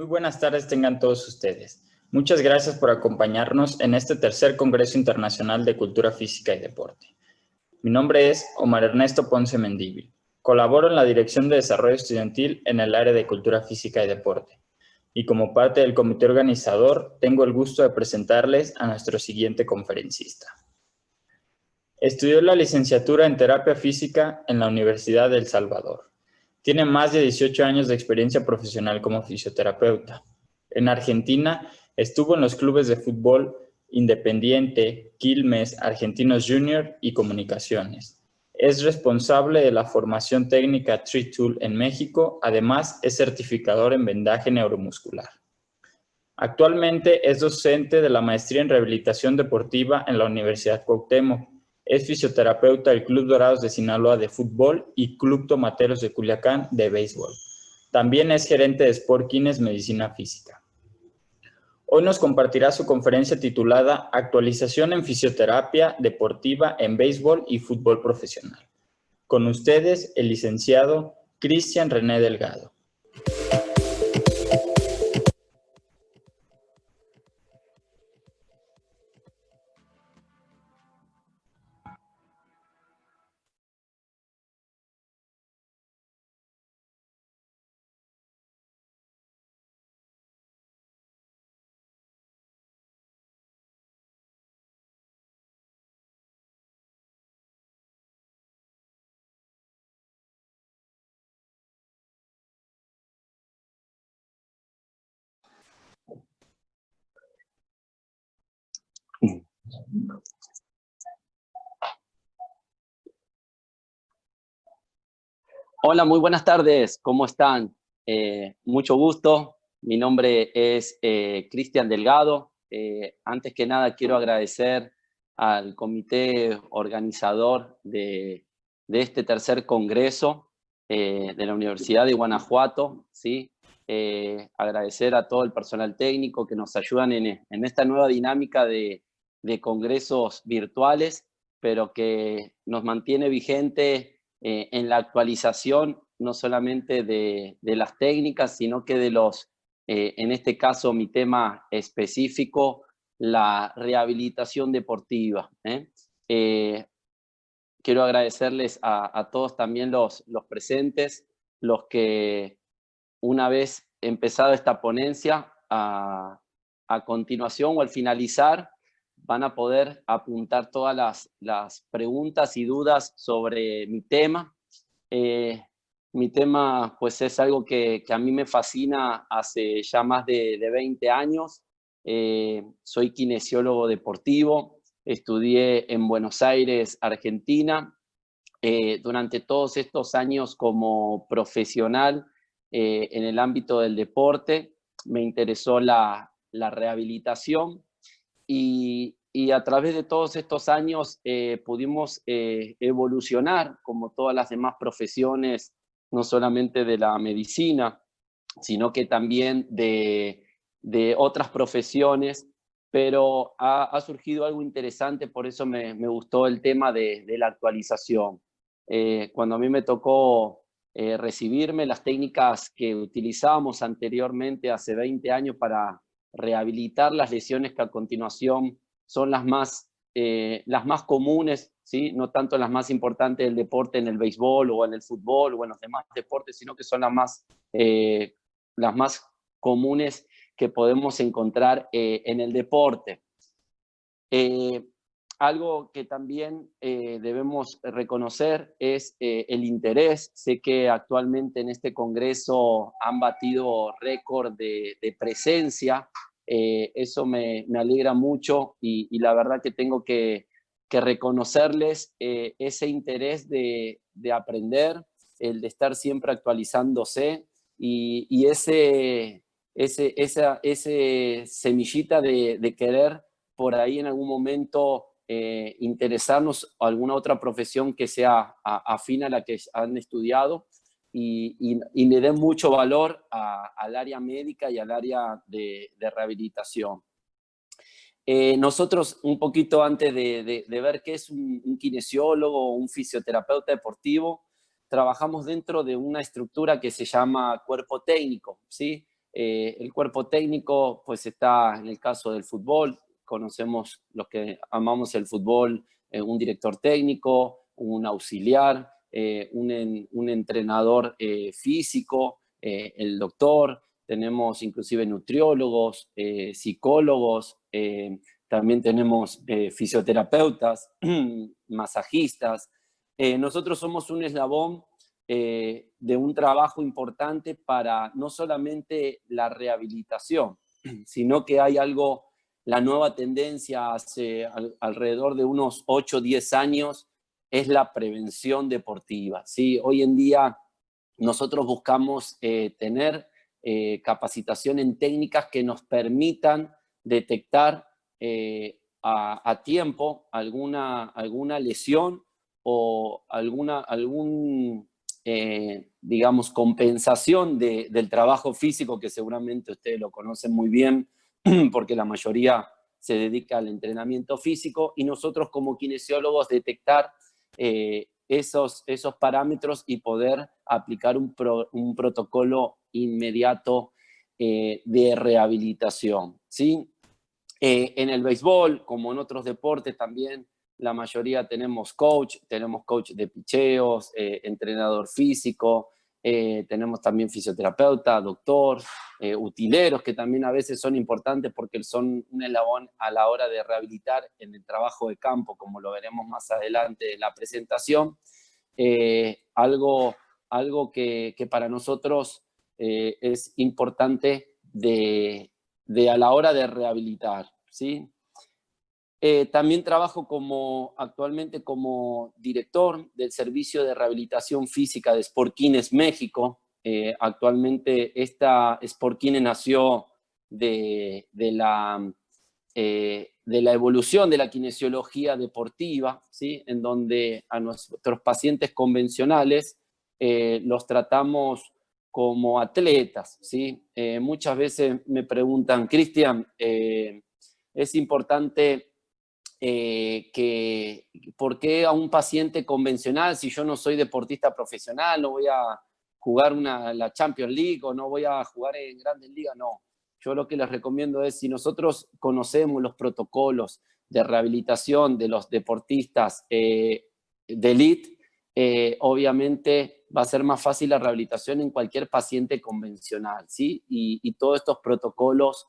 Muy buenas tardes tengan todos ustedes. Muchas gracias por acompañarnos en este tercer Congreso Internacional de Cultura Física y Deporte. Mi nombre es Omar Ernesto Ponce Mendívil. Colaboro en la Dirección de Desarrollo Estudiantil en el área de Cultura Física y Deporte. Y como parte del comité organizador, tengo el gusto de presentarles a nuestro siguiente conferencista. Estudió la licenciatura en Terapia Física en la Universidad de El Salvador. Tiene más de 18 años de experiencia profesional como fisioterapeuta. En Argentina estuvo en los clubes de fútbol Independiente, Quilmes, Argentinos Junior y Comunicaciones. Es responsable de la formación técnica Tree Tool en México, además es certificador en vendaje neuromuscular. Actualmente es docente de la maestría en rehabilitación deportiva en la Universidad Cuauhtémoc. Es fisioterapeuta del Club Dorados de Sinaloa de fútbol y Club Tomateros de Culiacán de béisbol. También es gerente de Sport Kines Medicina Física. Hoy nos compartirá su conferencia titulada Actualización en Fisioterapia Deportiva en Béisbol y Fútbol Profesional. Con ustedes, el licenciado Cristian René Delgado. Hola, muy buenas tardes, ¿cómo están? Mucho gusto, mi nombre es Cristian Delgado. Antes que nada quiero agradecer al comité organizador de este tercer congreso de la Universidad de Guanajuato, ¿sí? Agradecer a todo el personal técnico que nos ayudan en esta nueva dinámica de congresos virtuales, pero que nos mantiene vigente en la actualización no solamente de las técnicas, sino que de los, en este caso mi tema específico, la rehabilitación deportiva. Quiero agradecerles a todos también los presentes, los que una vez empezada esta ponencia, a continuación o al finalizar, van a poder apuntar todas las preguntas y dudas sobre mi tema. Mi tema pues es algo que a mí me fascina hace ya más de 20 años. Soy kinesiólogo deportivo, estudié en Buenos Aires, Argentina. Durante todos estos años como profesional en el ámbito del deporte, me interesó la rehabilitación y a través de todos estos años pudimos evolucionar como todas las demás profesiones, no solamente de la medicina, sino que también de otras profesiones, pero ha surgido algo interesante, por eso me gustó el tema de la actualización. Cuando a mí me tocó recibirme, las técnicas que utilizábamos anteriormente, hace 20 años, para rehabilitar las lesiones que a continuación son las más comunes, ¿sí? No tanto las más importantes del deporte en el béisbol o en el fútbol o en los demás deportes, sino que son las más comunes que podemos encontrar en el deporte. Algo que también debemos reconocer es el interés. Sé que actualmente en este congreso han batido récord de presencia. Eso me alegra mucho y la verdad que tengo que reconocerles ese interés de aprender, el de estar siempre actualizándose y ese semillita de querer por ahí en algún momento interesarnos a alguna otra profesión que sea afín a la que han estudiado y le den mucho valor al área médica y al área de rehabilitación. Nosotros, un poquito antes de ver qué es un kinesiólogo o un fisioterapeuta deportivo, trabajamos dentro de una estructura que se llama cuerpo técnico, ¿sí? El cuerpo técnico pues está en el caso del fútbol, conocemos los que amamos el fútbol, un director técnico, un auxiliar, un entrenador físico, el doctor, tenemos inclusive nutriólogos, psicólogos, también tenemos fisioterapeutas, masajistas. Nosotros somos un eslabón de un trabajo importante para no solamente la rehabilitación, sino que hay algo, la nueva tendencia hace alrededor de unos 8 o 10 años, es la prevención deportiva, ¿sí? Hoy en día nosotros buscamos tener capacitación en técnicas que nos permitan detectar a tiempo alguna lesión o digamos, compensación del trabajo físico, que seguramente ustedes lo conocen muy bien, porque la mayoría se dedica al entrenamiento físico, y nosotros como kinesiólogos detectar esos parámetros y poder aplicar un protocolo inmediato de rehabilitación, ¿sí? En el béisbol, como en otros deportes también, la mayoría tenemos coach de picheos, entrenador físico, tenemos también fisioterapeuta, doctor, utileros, que también a veces son importantes porque son un eslabón a la hora de rehabilitar en el trabajo de campo, como lo veremos más adelante en la presentación. Algo que para nosotros es importante de a la hora de rehabilitar, ¿sí? También trabajo actualmente como director del servicio de rehabilitación física de Sportkines México. Actualmente esta Sportkines nació de la evolución de la kinesiología deportiva, ¿sí? En donde a nuestros pacientes convencionales los tratamos como atletas, ¿sí? Muchas veces me preguntan, Cristian, es importante ¿por qué a un paciente convencional, si yo no soy deportista profesional, no voy a jugar la Champions League o no voy a jugar en Grandes Ligas? No. Yo lo que les recomiendo es, si nosotros conocemos los protocolos de rehabilitación de los deportistas de elite, obviamente va a ser más fácil la rehabilitación en cualquier paciente convencional, ¿sí? Y todos estos protocolos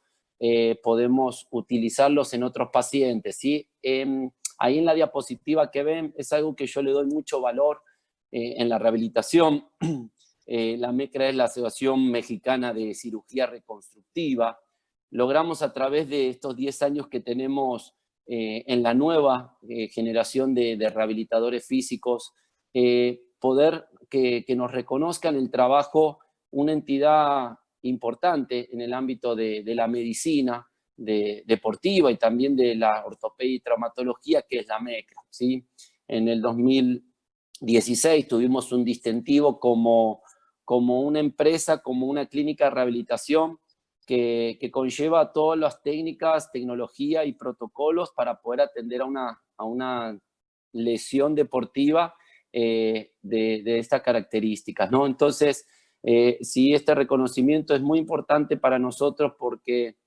podemos utilizarlos en otros pacientes, ¿sí? Ahí en la diapositiva que ven es algo que yo le doy mucho valor en la rehabilitación. La MECRA es la Asociación Mexicana de Cirugía Reconstructiva. Logramos a través de estos 10 años que tenemos en la nueva generación de rehabilitadores físicos, poder que nos reconozcan el trabajo una entidad importante en el ámbito de la medicina deportiva y también de la ortopedia y traumatología, que es la MECRA, ¿sí? En el 2016 tuvimos un distintivo como una empresa, como una clínica de rehabilitación que conlleva todas las técnicas, tecnología y protocolos para poder atender a una lesión deportiva de estas características, ¿no? Entonces, sí, este reconocimiento es muy importante para nosotros porque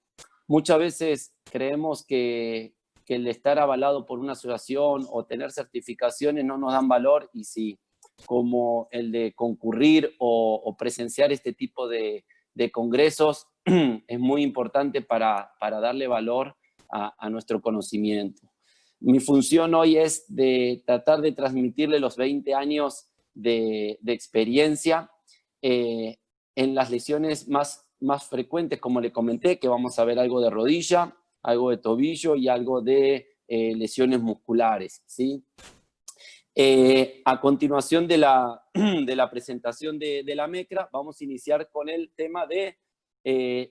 muchas veces creemos que el estar avalado por una asociación o tener certificaciones no nos dan valor, y sí, como el de concurrir o presenciar este tipo de congresos es muy importante para darle valor a nuestro conocimiento. Mi función hoy es de tratar de transmitirle los 20 años de experiencia en las lesiones más frecuentes, como le comenté, que vamos a ver algo de rodilla, algo de tobillo y algo de lesiones musculares, ¿sí? A continuación de la presentación de la MECRA, vamos a iniciar con el tema de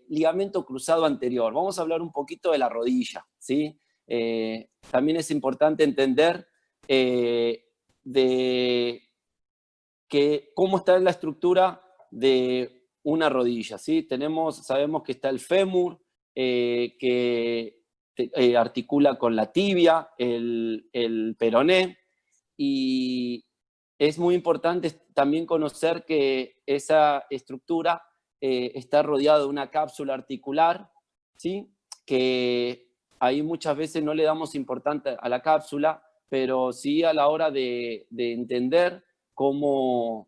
ligamento cruzado anterior. Vamos a hablar un poquito de la rodilla, ¿sí? También es importante entender cómo está la estructura de una rodilla, ¿sí? Sabemos que está el fémur, que articula con la tibia, el peroné, y es muy importante también conocer que esa estructura está rodeado de una cápsula articular, ¿sí? Que ahí muchas veces no le damos importancia a la cápsula, pero sí a la hora de entender cómo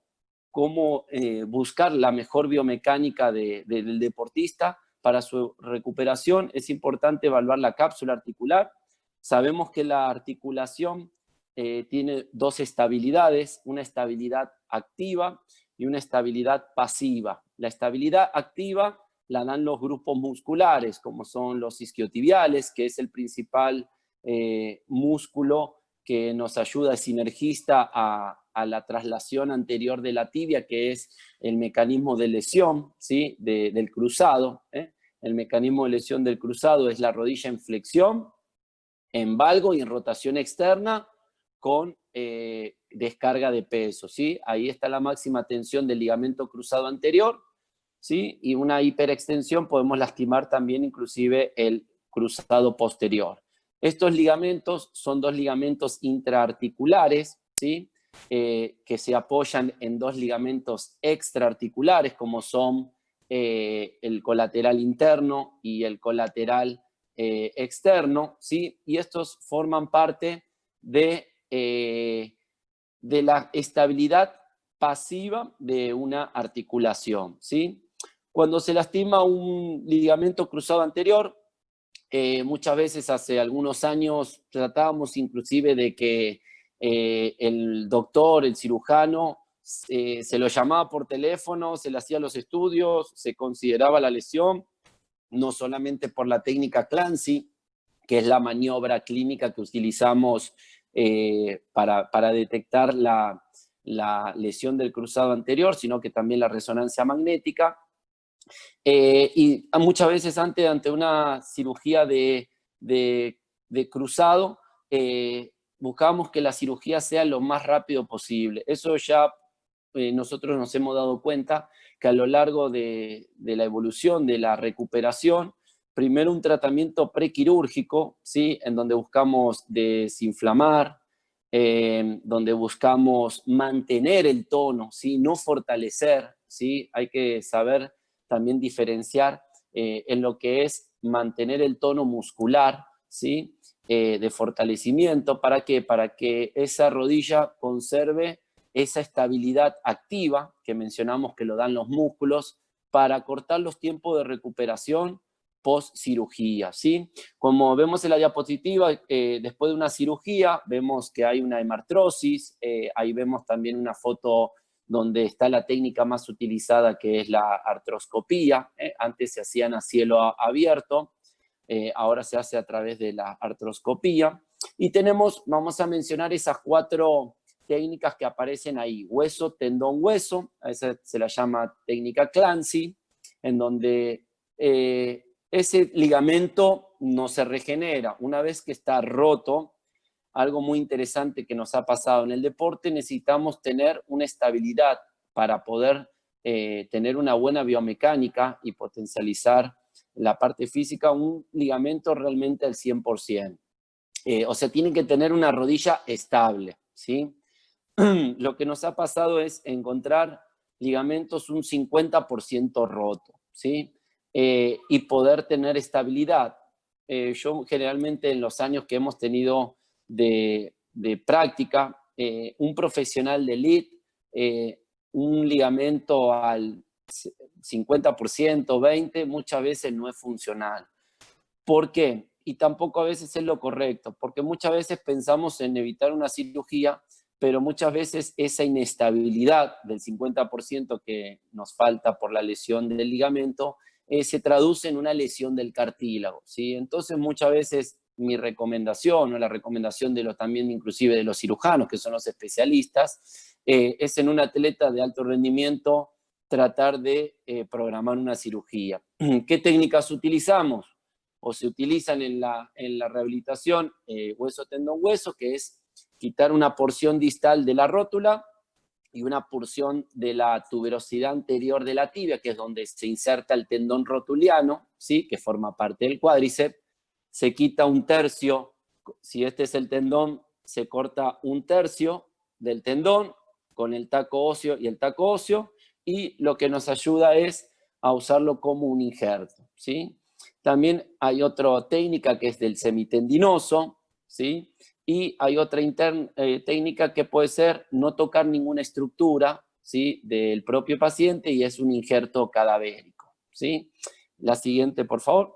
buscar la mejor biomecánica del deportista para su recuperación. Es importante evaluar la cápsula articular. Sabemos que la articulación tiene dos estabilidades, una estabilidad activa y una estabilidad pasiva. La estabilidad activa la dan los grupos musculares, como son los isquiotibiales, que es el principal músculo que nos ayuda, es sinergista a la traslación anterior de la tibia, que es el mecanismo de lesión, ¿sí? Del cruzado. El mecanismo de lesión del cruzado es la rodilla en flexión, en valgo y en rotación externa con descarga de peso, ¿sí? Ahí está la máxima tensión del ligamento cruzado anterior, ¿sí? Y una hiperextensión podemos lastimar también inclusive el cruzado posterior. Estos ligamentos son dos ligamentos intraarticulares, ¿sí? Que se apoyan en dos ligamentos extraarticulares, como son el colateral interno y el colateral externo, ¿sí? Y estos forman parte de la estabilidad pasiva de una articulación, ¿sí? Cuando se lastima un ligamento cruzado anterior, muchas veces hace algunos años tratábamos inclusive de que el doctor, el cirujano, se lo llamaba por teléfono, se le hacía los estudios, se consideraba la lesión, no solamente por la técnica Clancy, que es la maniobra clínica que utilizamos para detectar la lesión del cruzado anterior, sino que también la resonancia magnética. Y muchas veces ante una cirugía de cruzado, buscamos que la cirugía sea lo más rápido posible. Eso ya nosotros nos hemos dado cuenta que a lo largo de la evolución, de la recuperación, primero un tratamiento prequirúrgico, ¿sí? En donde buscamos desinflamar, donde buscamos mantener el tono, ¿sí? No fortalecer, ¿sí? Hay que saber también diferenciar en lo que es mantener el tono muscular, ¿sí? De fortalecimiento. ¿Para qué? Para que esa rodilla conserve esa estabilidad activa que mencionamos que lo dan los músculos para cortar los tiempos de recuperación post cirugía, ¿sí? Como vemos en la diapositiva, después de una cirugía vemos que hay una hemartrosis, ahí vemos también una foto donde está la técnica más utilizada, que es la artroscopía. Antes se hacían a cielo abierto, ahora se hace a través de la artroscopía. Y vamos a mencionar esas 4 técnicas que aparecen ahí: hueso, tendón, hueso. A esa se la llama técnica Clancy, en donde ese ligamento no se regenera. Una vez que está roto, algo muy interesante que nos ha pasado en el deporte, necesitamos tener una estabilidad para poder tener una buena biomecánica y potencializar la parte física, un ligamento realmente al 100%. O sea, tiene que tener una rodilla estable, ¿sí? Lo que nos ha pasado es encontrar ligamentos un 50% roto, ¿sí? Y poder tener estabilidad. Yo generalmente en los años que hemos tenido de práctica, un profesional de elite, un ligamento al 50%, 20%, muchas veces no es funcional. ¿Por qué? Y tampoco a veces es lo correcto, porque muchas veces pensamos en evitar una cirugía, pero muchas veces esa inestabilidad del 50% que nos falta por la lesión del ligamento se traduce en una lesión del cartílago, ¿sí? Entonces muchas veces mi recomendación, o la recomendación también inclusive de los cirujanos, que son los especialistas, es en un atleta de alto rendimiento tratar de programar una cirugía. ¿Qué técnicas utilizamos? O se utilizan en la rehabilitación hueso, tendón, hueso, que es quitar una porción distal de la rótula y una porción de la tuberosidad anterior de la tibia, que es donde se inserta el tendón rotuliano, ¿sí? Que forma parte del cuádriceps. Se quita 1/3, si este es el tendón, se corta 1/3 del tendón con el taco óseo y el taco óseo, y lo que nos ayuda es a usarlo como un injerto, ¿sí? También hay otra técnica que es del semitendinoso, ¿sí? Y hay otra técnica que puede ser no tocar ninguna estructura, ¿sí? Del propio paciente y es un injerto cadavérico, ¿sí? La siguiente, por favor.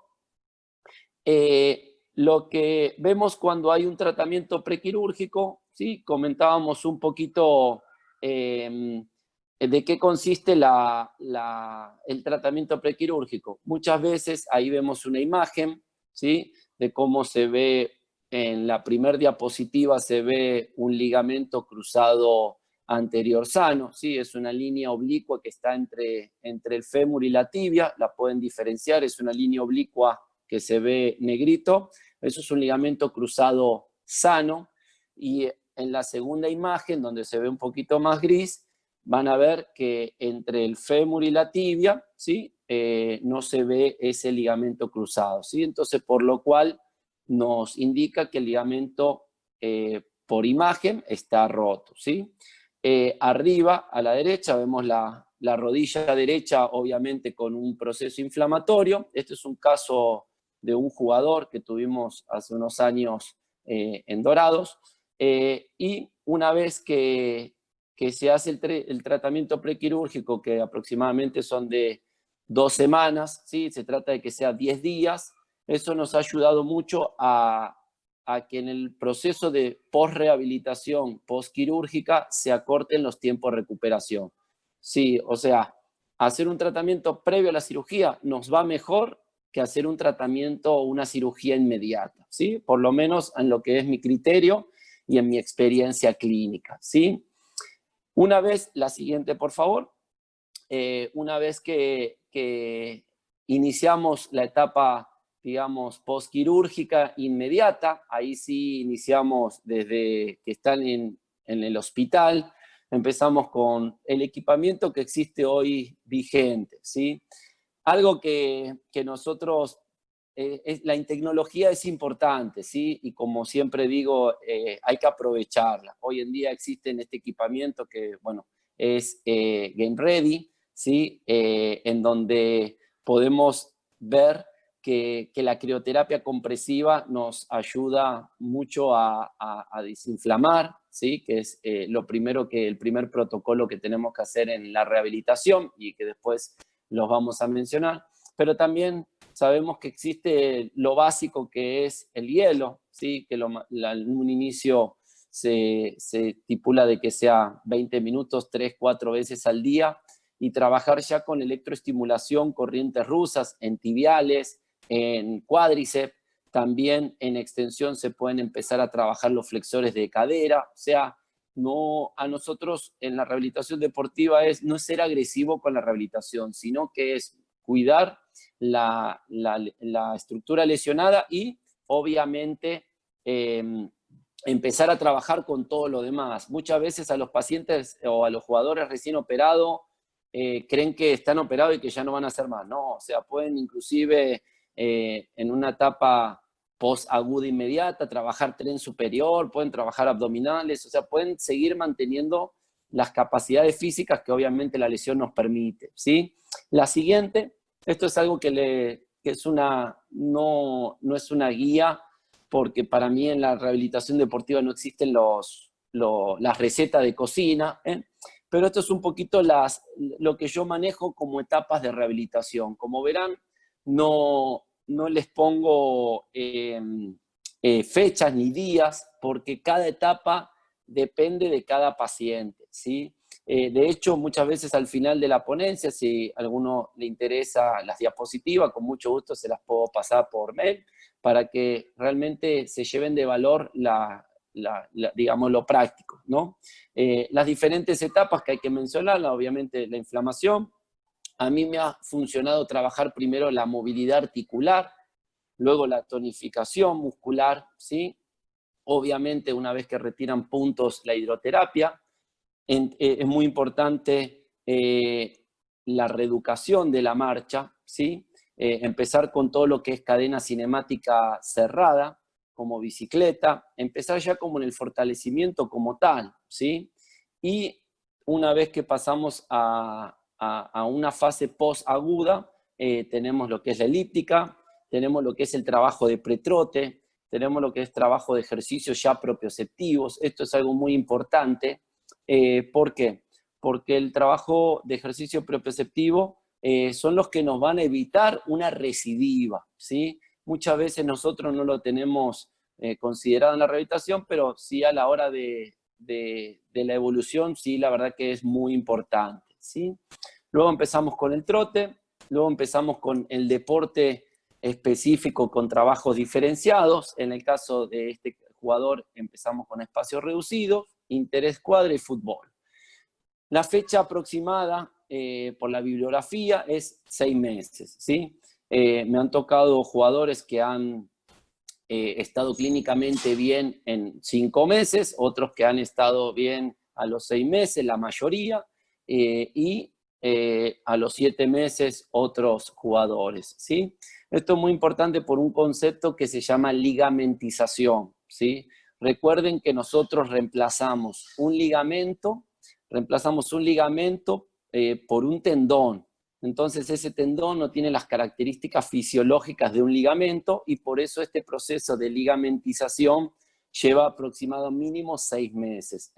Lo que vemos cuando hay un tratamiento prequirúrgico, ¿sí? Comentábamos un poquito de qué consiste el tratamiento prequirúrgico. Muchas veces ahí vemos una imagen, ¿sí? De cómo se ve en la primera diapositiva, se ve un ligamento cruzado anterior sano, ¿sí? Es una línea oblicua que está entre el fémur y la tibia, la pueden diferenciar, es una línea oblicua que se ve negrito, eso es un ligamento cruzado sano, y en la segunda imagen, donde se ve un poquito más gris, van a ver que entre el fémur y la tibia, ¿sí? No se ve ese ligamento cruzado, ¿sí? Entonces, por lo cual nos indica que el ligamento por imagen está roto, ¿sí? Arriba, a la derecha, vemos la rodilla derecha, obviamente con un proceso inflamatorio. Este es un caso de un jugador que tuvimos hace unos años en Dorados, y una vez que se hace el tratamiento prequirúrgico, que aproximadamente son de 2 semanas, ¿sí? Se trata de que sea 10 días, eso nos ha ayudado mucho a que en el proceso de post-rehabilitación, post-quirúrgica, se acorten los tiempos de recuperación. Sí, o sea, hacer un tratamiento previo a la cirugía nos va mejor que hacer un tratamiento o una cirugía inmediata, ¿sí? Por lo menos en lo que es mi criterio y en mi experiencia clínica, ¿sí? Una vez, la siguiente, por favor. Una vez que iniciamos la etapa, digamos, postquirúrgica inmediata, ahí sí iniciamos desde que están en el hospital, empezamos con el equipamiento que existe hoy vigente, ¿sí? Algo que nosotros, la tecnología es importante, ¿sí? Y como siempre digo, hay que aprovecharla. Hoy en día existe este equipamiento que, bueno, es Game Ready, ¿sí? En donde podemos ver que la crioterapia compresiva nos ayuda mucho a desinflamar, ¿sí? Que es el primer protocolo que tenemos que hacer en la rehabilitación y que después los vamos a mencionar, pero también sabemos que existe lo básico que es el hielo, ¿sí? Que en un inicio se estipula de que sea 20 minutos, 3, 4 veces al día, y trabajar ya con electroestimulación, corrientes rusas, en tibiales, en cuádriceps, también en extensión se pueden empezar a trabajar los flexores de cadera, o sea, no, a nosotros en la rehabilitación deportiva no es ser agresivo con la rehabilitación, sino que es cuidar la estructura lesionada y obviamente empezar a trabajar con todo lo demás. Muchas veces a los pacientes o a los jugadores recién operados creen que están operados y que ya no van a hacer más. No, o sea, pueden inclusive en una etapa post-aguda inmediata, trabajar tren superior, pueden trabajar abdominales, o sea, pueden seguir manteniendo las capacidades físicas que obviamente la lesión nos permite, ¿sí? La siguiente, esto es algo que es no es una guía, porque para mí en la rehabilitación deportiva no existen las recetas de cocina, pero esto es un poquito lo que yo manejo como etapas de rehabilitación. Como verán, no les pongo fechas ni días, porque cada etapa depende de cada paciente, ¿sí? De hecho, muchas veces al final de la ponencia, si a alguno le interesa las diapositivas, con mucho gusto se las puedo pasar por mail, para que realmente se lleven de valor digamos, lo práctico, ¿no? Las diferentes etapas que hay que mencionar, obviamente la inflamación. A mí me ha funcionado trabajar primero la movilidad articular, luego la tonificación muscular, ¿sí? Obviamente, una vez que retiran puntos, la hidroterapia. Es muy importante la reeducación de la marcha, ¿sí? Empezar con todo lo que es cadena cinemática cerrada, como bicicleta, empezar ya como en el fortalecimiento como tal, ¿sí? Y una vez que pasamos a a una fase post-aguda, tenemos lo que es la elíptica, tenemos lo que es el trabajo de pretrote, tenemos lo que es trabajo de ejercicios ya propioceptivos. Esto es algo muy importante. ¿Por qué? Porque el trabajo de ejercicio propioceptivo son los que nos van a evitar una recidiva, ¿sí? Muchas veces nosotros no lo tenemos considerado en la rehabilitación, pero sí a la hora de la evolución, sí, la verdad que es muy importante, ¿sí? Luego empezamos con el trote, luego empezamos con el deporte específico con trabajos diferenciados. En el caso de este jugador empezamos con espacios reducidos, interescuadra y fútbol. La fecha aproximada por la bibliografía es 6 meses, ¿sí? Me han tocado jugadores que han estado clínicamente bien en 5 meses, otros que han estado bien a los 6 meses, la mayoría, y a los 7 meses otros jugadores, ¿sí? Esto es muy importante por un concepto que se llama ligamentización, ¿sí? Recuerden que nosotros reemplazamos un ligamento por un tendón. Entonces ese tendón no tiene las características fisiológicas de un ligamento y por eso este proceso de ligamentización lleva aproximadamente mínimo 6 meses.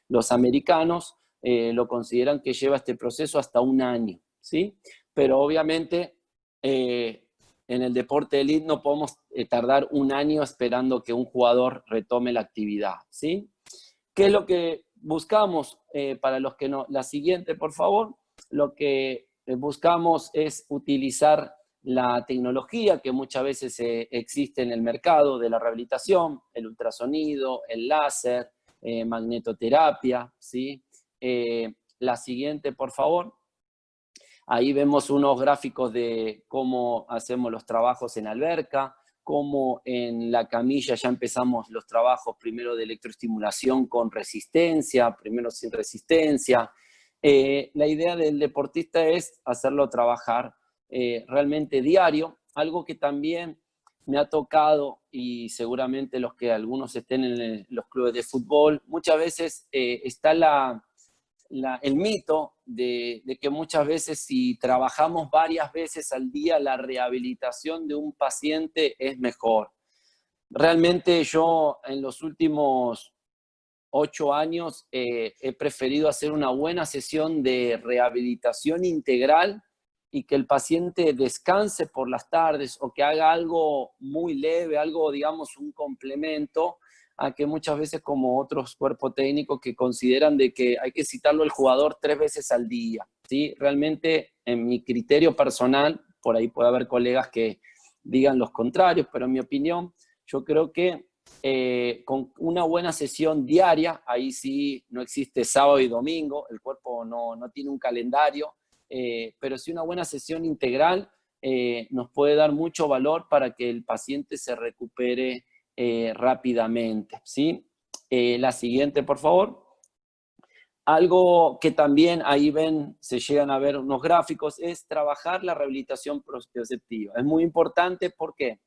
Los americanos lo consideran que lleva este proceso hasta 1 año, ¿sí? Pero obviamente en el deporte de elite no podemos tardar 1 año esperando que un jugador retome la actividad, ¿sí? ¿Qué es lo que buscamos? Para los que no, la siguiente, por favor. Lo que buscamos es utilizar la tecnología que muchas veces existe en el mercado de la rehabilitación, el ultrasonido, el láser, magnetoterapia, ¿sí? La siguiente, por favor. Ahí vemos unos gráficos de cómo hacemos los trabajos en alberca, cómo en la camilla ya empezamos los trabajos primero de electroestimulación con resistencia, primero sin resistencia. La idea del deportista es hacerlo trabajar realmente diario, algo que también me ha tocado y seguramente algunos estén en los clubes de fútbol, muchas veces está el mito de que muchas veces si trabajamos varias veces al día, la rehabilitación de un paciente es mejor. Realmente yo en los últimos 8 años he preferido hacer una buena sesión de rehabilitación integral y que el paciente descanse por las tardes o que haga algo muy leve, algo, digamos, un complemento, a que muchas veces como otros cuerpos técnicos que consideran de que hay que citarlo al jugador 3 veces al día, ¿sí? Realmente, en mi criterio personal, por ahí puede haber colegas que digan los contrarios, pero en mi opinión, yo creo que con una buena sesión diaria, ahí sí no existe sábado y domingo, el cuerpo no tiene un calendario, pero sí una buena sesión integral nos puede dar mucho valor para que el paciente se recupere rápidamente, ¿sí? La siguiente, por favor. Algo que también ahí ven, se llegan a ver unos gráficos, es trabajar la rehabilitación propioceptiva. Es muy importante, ¿por qué?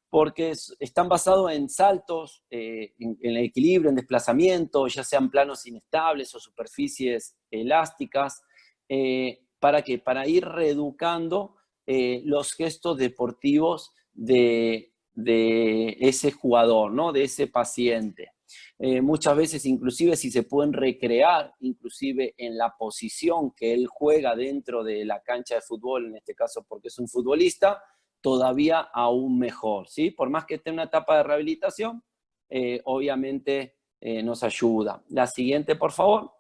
Porque están basados en saltos, en el equilibrio, en desplazamiento, ya sean planos inestables o superficies elásticas. ¿Para qué? Para ir reeducando los gestos deportivos de ese jugador, ¿no? De ese paciente. Muchas veces inclusive si se pueden recrear, inclusive en la posición que él juega dentro de la cancha de fútbol, en este caso porque es un futbolista, todavía aún mejor, ¿sí? Por más que esté en una etapa de rehabilitación, obviamente nos ayuda. La siguiente, por favor.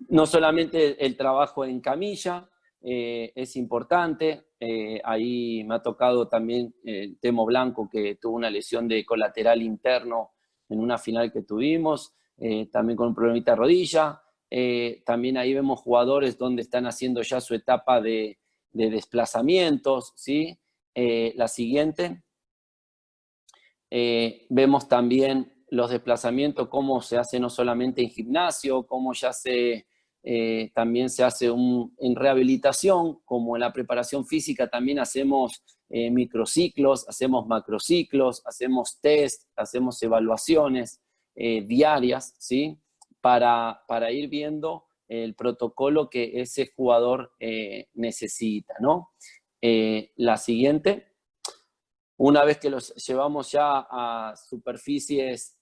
No solamente el trabajo en camilla es importante, ahí me ha tocado también Temo Blanco, que tuvo una lesión de colateral interno en una final que tuvimos, también con un problemita de rodilla. También ahí vemos jugadores donde están haciendo ya su etapa de desplazamientos, ¿sí? La siguiente. Vemos también los desplazamientos, cómo se hace no solamente en gimnasio, cómo ya también se hace en rehabilitación, como en la preparación física también hacemos microciclos, hacemos macrociclos, hacemos test, hacemos evaluaciones diarias, ¿sí? Para ir viendo el protocolo que ese jugador necesita, ¿no? La siguiente. Una vez que los llevamos ya a superficies,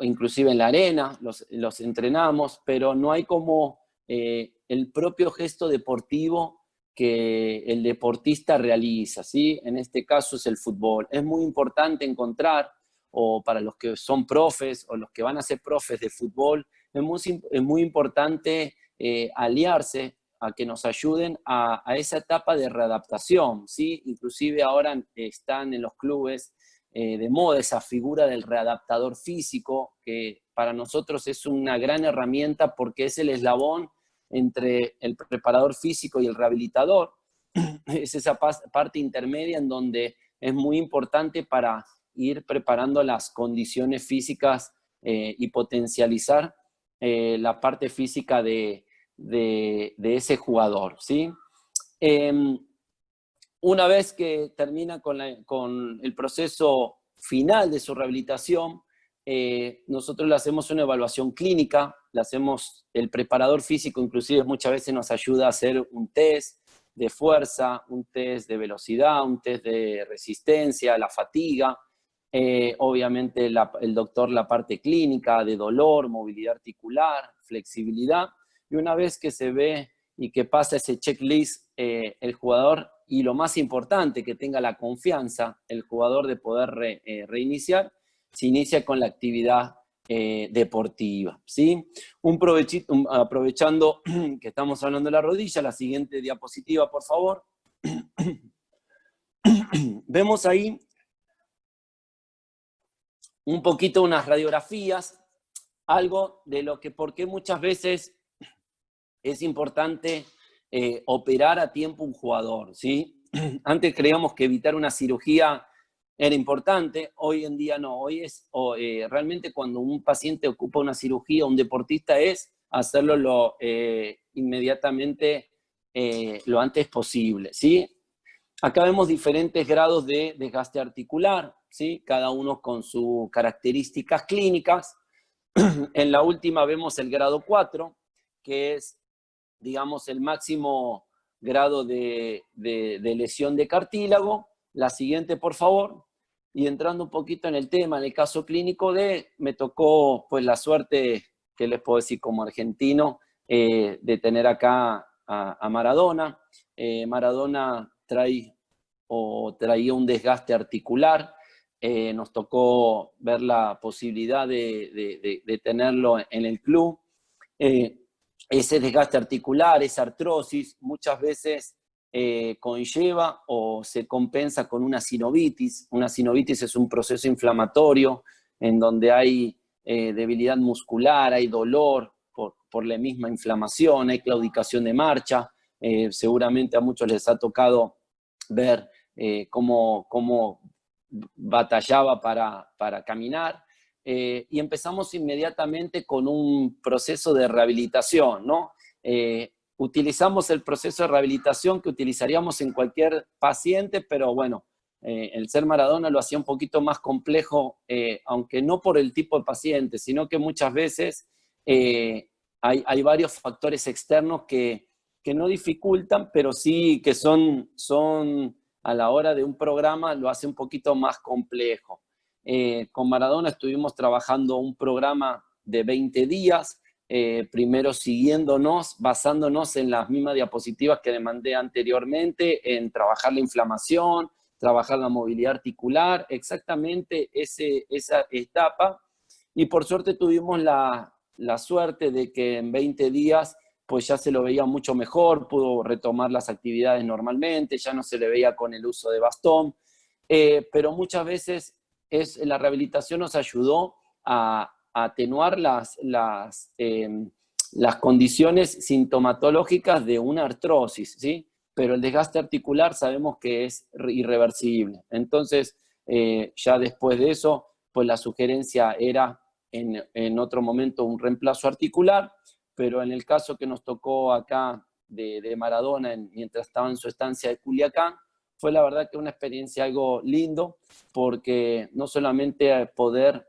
inclusive en la arena, los entrenamos, pero no hay como el propio gesto deportivo que el deportista realiza, ¿sí? En este caso es el fútbol. Es muy importante encontrar, o para los que son profes o los que van a ser profes de fútbol, es muy importante aliarse a que nos ayuden a esa etapa de readaptación, ¿sí? Inclusive ahora están en los clubes de moda esa figura del readaptador físico, que para nosotros es una gran herramienta porque es el eslabón entre el preparador físico y el rehabilitador. Es esa parte intermedia en donde es muy importante para ir preparando las condiciones físicas y potencializar la parte física de ese jugador, ¿sí? Una vez que termina con el proceso final de su rehabilitación, nosotros le hacemos una evaluación clínica, el preparador físico inclusive muchas veces nos ayuda a hacer un test de fuerza, un test de velocidad, un test de resistencia, la fatiga, obviamente el doctor la parte clínica de dolor, movilidad articular, flexibilidad, y una vez que se ve y que pasa ese checklist el jugador, y lo más importante, que tenga la confianza el jugador de poder reiniciar, se inicia con la actividad deportiva, ¿sí? Aprovechando que estamos hablando de la rodilla, la siguiente diapositiva, por favor. Vemos ahí un poquito unas radiografías, algo de lo que, por qué muchas veces es importante operar a tiempo un jugador, ¿sí? Antes creíamos que evitar una cirugía era importante, hoy en día no. Hoy es realmente cuando un paciente ocupa una cirugía, un deportista, es hacerlo inmediatamente lo antes posible, ¿sí? Acá vemos diferentes grados de desgaste articular, ¿sí? Cada uno con sus características clínicas. En la última vemos el grado 4, que es, digamos, el máximo grado de lesión de cartílago. La siguiente, por favor. Y entrando un poquito en el tema, en el caso clínico me tocó pues la suerte, que les puedo decir como argentino, de tener acá a Maradona. Maradona traía un desgaste articular. Nos tocó ver la posibilidad de tenerlo en el club. Ese desgaste articular, esa artrosis, muchas veces conlleva o se compensa con una sinovitis. Una sinovitis es un proceso inflamatorio en donde hay debilidad muscular, hay dolor por la misma inflamación, hay claudicación de marcha. Seguramente a muchos les ha tocado ver cómo batallaba para caminar. Y empezamos inmediatamente con un proceso de rehabilitación, ¿no? Utilizamos el proceso de rehabilitación que utilizaríamos en cualquier paciente, pero bueno, el ser Maradona lo hacía un poquito más complejo, aunque no por el tipo de paciente, sino que muchas veces hay varios factores externos que no dificultan, pero sí que son a la hora de un programa lo hace un poquito más complejo. Con Maradona estuvimos trabajando un programa de 20 días, primero siguiéndonos, basándonos en las mismas diapositivas que le mandé anteriormente, en trabajar la inflamación, trabajar la movilidad articular, exactamente esa etapa. Y por suerte tuvimos la suerte de que en 20 días pues ya se lo veía mucho mejor, pudo retomar las actividades normalmente, ya no se le veía con el uso de bastón, pero muchas veces la rehabilitación nos ayudó a atenuar las condiciones sintomatológicas de una artrosis, ¿sí? Pero el desgaste articular sabemos que es irreversible. Entonces, ya después de eso, pues la sugerencia era en otro momento un reemplazo articular, pero en el caso que nos tocó acá de Maradona, mientras estaba en su estancia de Culiacán, fue la verdad que una experiencia algo lindo, porque no solamente poder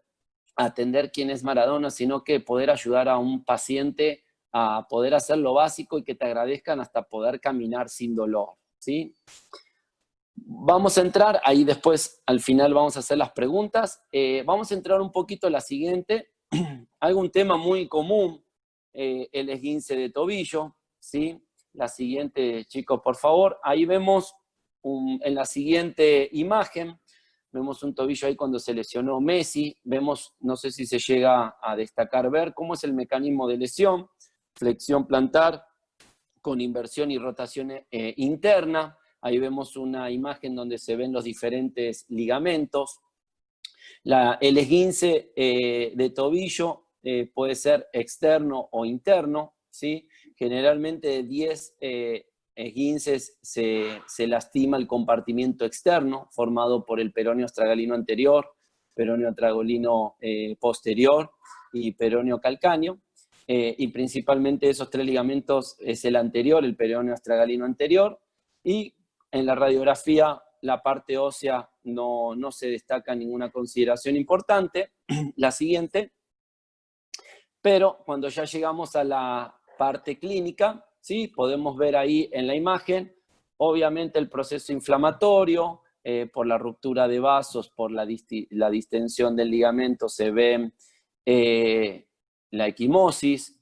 atender quién es Maradona, sino que poder ayudar a un paciente a poder hacer lo básico y que te agradezcan hasta poder caminar sin dolor, ¿sí? Vamos a entrar, ahí después al final vamos a hacer las preguntas. Vamos a entrar un poquito a la siguiente. Algún tema muy común, el esguince de tobillo, ¿sí? La siguiente, chicos, por favor. Ahí vemos en la siguiente imagen, vemos un tobillo ahí cuando se lesionó Messi. Vemos, no sé si se llega a destacar, ver cómo es el mecanismo de lesión. Flexión plantar con inversión y rotación interna. Ahí vemos una imagen donde se ven los diferentes ligamentos. El esguince de tobillo puede ser externo o interno, ¿sí? Generalmente de 10 esguinces se lastima el compartimiento externo, formado por el peroneo astragalino anterior, peroneo astragalino posterior y peroneo calcáneo. Y principalmente esos 3 ligamentos es el anterior, el peroneo astragalino anterior, y en la radiografía la parte ósea no se destaca ninguna consideración importante. La siguiente. Pero cuando ya llegamos a la parte clínica, ¿sí? Podemos ver ahí en la imagen, obviamente el proceso inflamatorio, por la ruptura de vasos, por la distensión del ligamento, se ve la equimosis,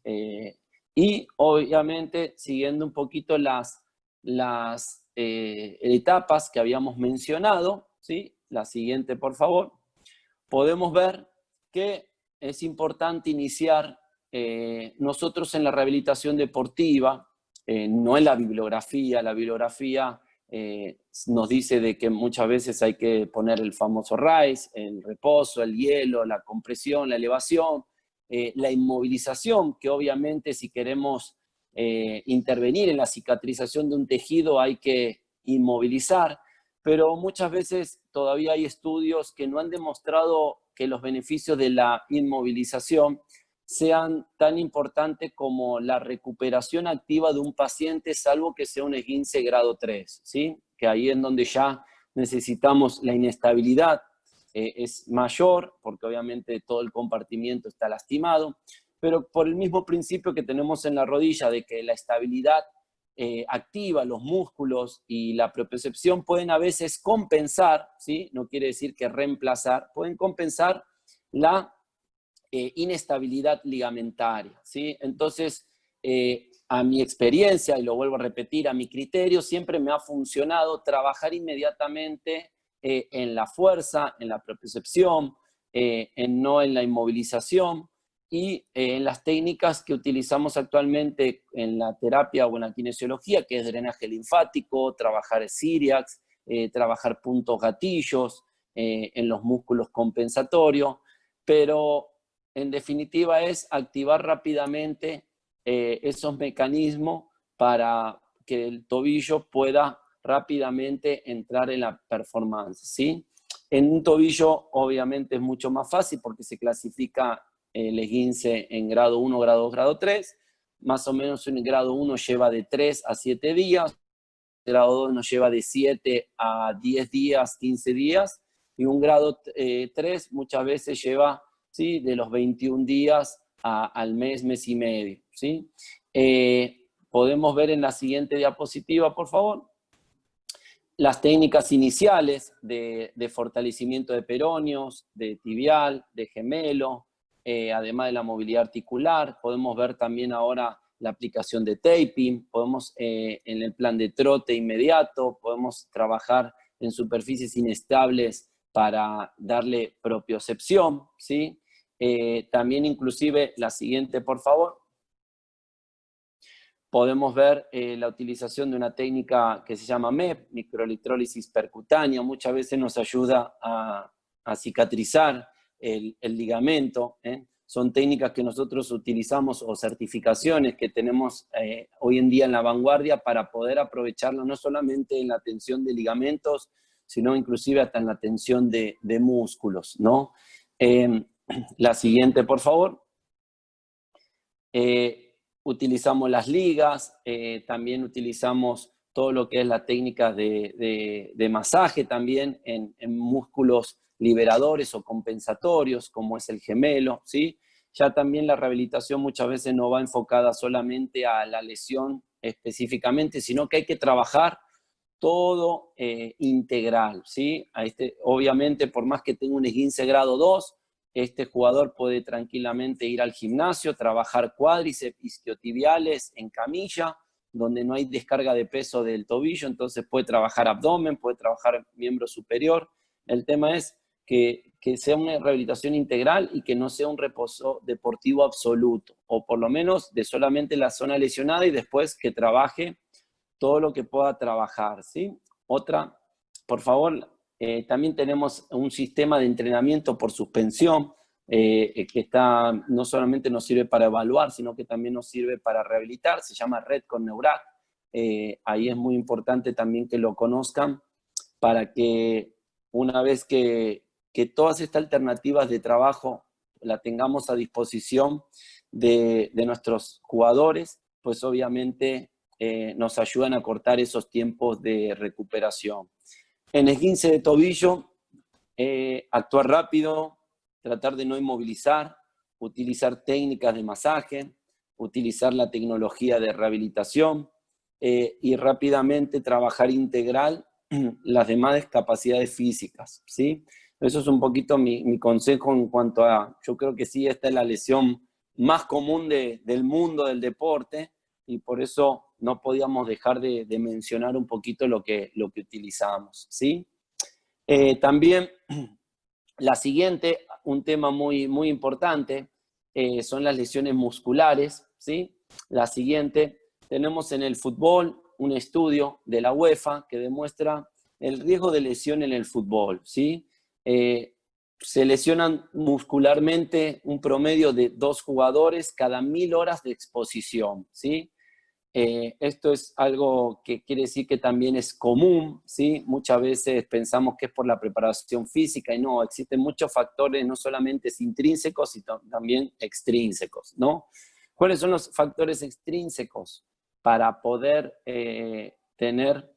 y obviamente siguiendo un poquito las etapas que habíamos mencionado, ¿sí? La siguiente, por favor. Podemos ver que es importante iniciar nosotros en la rehabilitación deportiva, no en la bibliografía. La bibliografía nos dice de que muchas veces hay que poner el famoso RICE, el reposo, el hielo, la compresión, la elevación, la inmovilización, que obviamente si queremos intervenir en la cicatrización de un tejido hay que inmovilizar, pero muchas veces todavía hay estudios que no han demostrado que los beneficios de la inmovilización sean tan importantes como la recuperación activa de un paciente, salvo que sea un esguince grado 3, ¿sí? Que ahí es donde ya necesitamos la inestabilidad, es mayor, porque obviamente todo el compartimiento está lastimado, pero por el mismo principio que tenemos en la rodilla, de que la estabilidad activa, los músculos y la propiocepción pueden a veces compensar, ¿sí? No quiere decir que reemplazar, pueden compensar la inestabilidad ligamentaria, ¿sí? Entonces, a mi experiencia, y lo vuelvo a repetir, a mi criterio, siempre me ha funcionado trabajar inmediatamente en la fuerza, en la propiocepción, no en la inmovilización, y en las técnicas que utilizamos actualmente en la terapia o en la kinesiología, que es drenaje linfático, trabajar Cyriax, trabajar puntos gatillos en los músculos compensatorios, pero en definitiva es activar rápidamente esos mecanismos para que el tobillo pueda rápidamente entrar en la performance, ¿sí? En un tobillo obviamente es mucho más fácil porque se clasifica el esguince en grado 1, grado 2, grado 3. Más o menos un grado 1 lleva de 3 a 7 días, grado 2 nos lleva de 7 a 10 días, 15 días, y un grado 3 muchas veces lleva, ¿sí?, de los 21 días al mes, mes y medio, ¿sí? Podemos ver en la siguiente diapositiva, por favor, las técnicas iniciales de fortalecimiento de peroneos, de tibial, de gemelo, además de la movilidad articular. Podemos ver también ahora la aplicación de taping, podemos en el plan de trote inmediato, podemos trabajar en superficies inestables para darle propiocepción, ¿sí? También inclusive, la siguiente por favor, podemos ver la utilización de una técnica que se llama MEP, microelectrólisis percutánea. Muchas veces nos ayuda a cicatrizar el ligamento, ¿eh? Son técnicas que nosotros utilizamos o certificaciones que tenemos hoy en día en la vanguardia para poder aprovecharlo no solamente en la tensión de ligamentos, sino inclusive hasta en la tensión de músculos, ¿no? La siguiente, por favor. Utilizamos las ligas, también utilizamos todo lo que es la técnica de masaje también en músculos liberadores o compensatorios, como es el gemelo, ¿sí? ya también la rehabilitación muchas veces no va enfocada solamente a la lesión específicamente, sino que hay que trabajar todo integral, ¿sí? Obviamente, por más que tenga un esguince grado 2, este jugador puede tranquilamente ir al gimnasio, trabajar cuádriceps, isquiotibiales en camilla, donde no hay descarga de peso del tobillo, entonces puede trabajar abdomen, puede trabajar miembro superior. El tema es que sea una rehabilitación integral y que no sea un reposo deportivo absoluto, o por lo menos de solamente la zona lesionada y después que trabaje todo lo que pueda trabajar, ¿sí? Otra, por favor, también tenemos un sistema de entrenamiento por suspensión que no solamente nos sirve para evaluar, sino que también nos sirve para rehabilitar, se llama Red con Neurac. Ahí es muy importante también que lo conozcan para que una vez que todas estas alternativas de trabajo la tengamos a disposición de nuestros jugadores, pues obviamente nos ayudan a cortar esos tiempos de recuperación. En esguince de tobillo, actuar rápido, tratar de no inmovilizar, utilizar técnicas de masaje, utilizar la tecnología de rehabilitación y rápidamente trabajar integral las demás capacidades físicas, ¿sí? Eso es un poquito mi consejo en cuanto a, yo creo que sí, esta es la lesión más común del mundo del deporte y por eso no podíamos dejar de mencionar un poquito lo que utilizamos, ¿sí? También la siguiente, un tema muy, muy importante, son las lesiones musculares, ¿sí? La siguiente, tenemos en el fútbol un estudio de la UEFA que demuestra el riesgo de lesión en el fútbol, ¿sí? Se lesionan muscularmente un promedio de 2 jugadores cada 1000 horas de exposición, ¿sí? Esto es algo que quiere decir que también es común, ¿sí? Muchas veces pensamos que es por la preparación física y no, existen muchos factores, no solamente intrínsecos, sino también extrínsecos, ¿no? ¿Cuáles son los factores extrínsecos para poder tener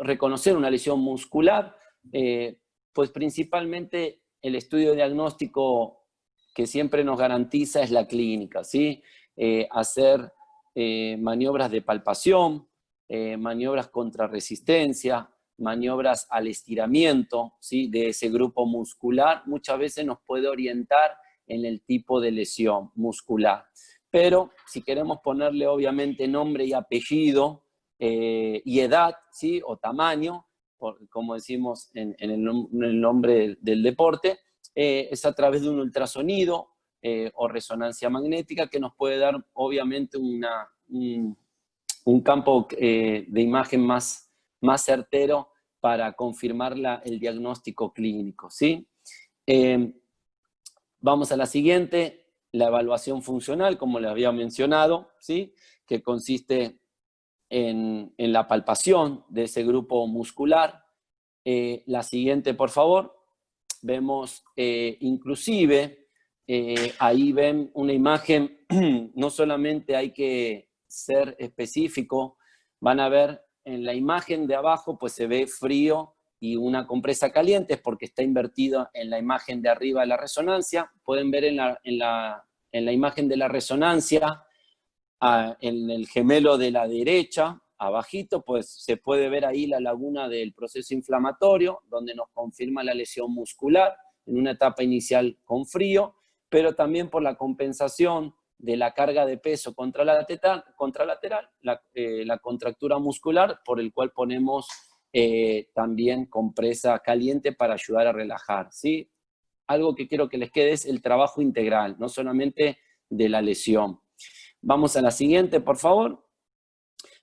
reconocer una lesión muscular? Pues principalmente el estudio diagnóstico que siempre nos garantiza es la clínica, ¿sí? Hacer maniobras de palpación, maniobras contra resistencia, maniobras al estiramiento, ¿sí? De ese grupo muscular, muchas veces nos puede orientar en el tipo de lesión muscular. Pero si queremos ponerle obviamente nombre y apellido y edad, ¿sí? O tamaño, como decimos en el nombre del deporte, es a través de un ultrasonido o resonancia magnética que nos puede dar obviamente un campo de imagen más certero para confirmar el diagnóstico clínico, ¿sí? Vamos a la siguiente, la evaluación funcional, como les había mencionado, ¿sí? Que consiste en la palpación de ese grupo muscular. La siguiente, por favor. Vemos inclusive, ahí ven una imagen, no solamente hay que ser específico, van a ver en la imagen de abajo, pues se ve frío y una compresa caliente, es porque está invertido en la imagen de arriba de la resonancia. Pueden ver en la imagen de la resonancia, en el gemelo de la derecha, abajito, pues se puede ver ahí la laguna del proceso inflamatorio, donde nos confirma la lesión muscular en una etapa inicial con frío, pero también por la compensación de la carga de peso contralateral, la contractura muscular, por el cual ponemos también compresa caliente para ayudar a relajar, ¿sí? Algo que quiero que les quede es el trabajo integral, no solamente de la lesión. Vamos a la siguiente, por favor.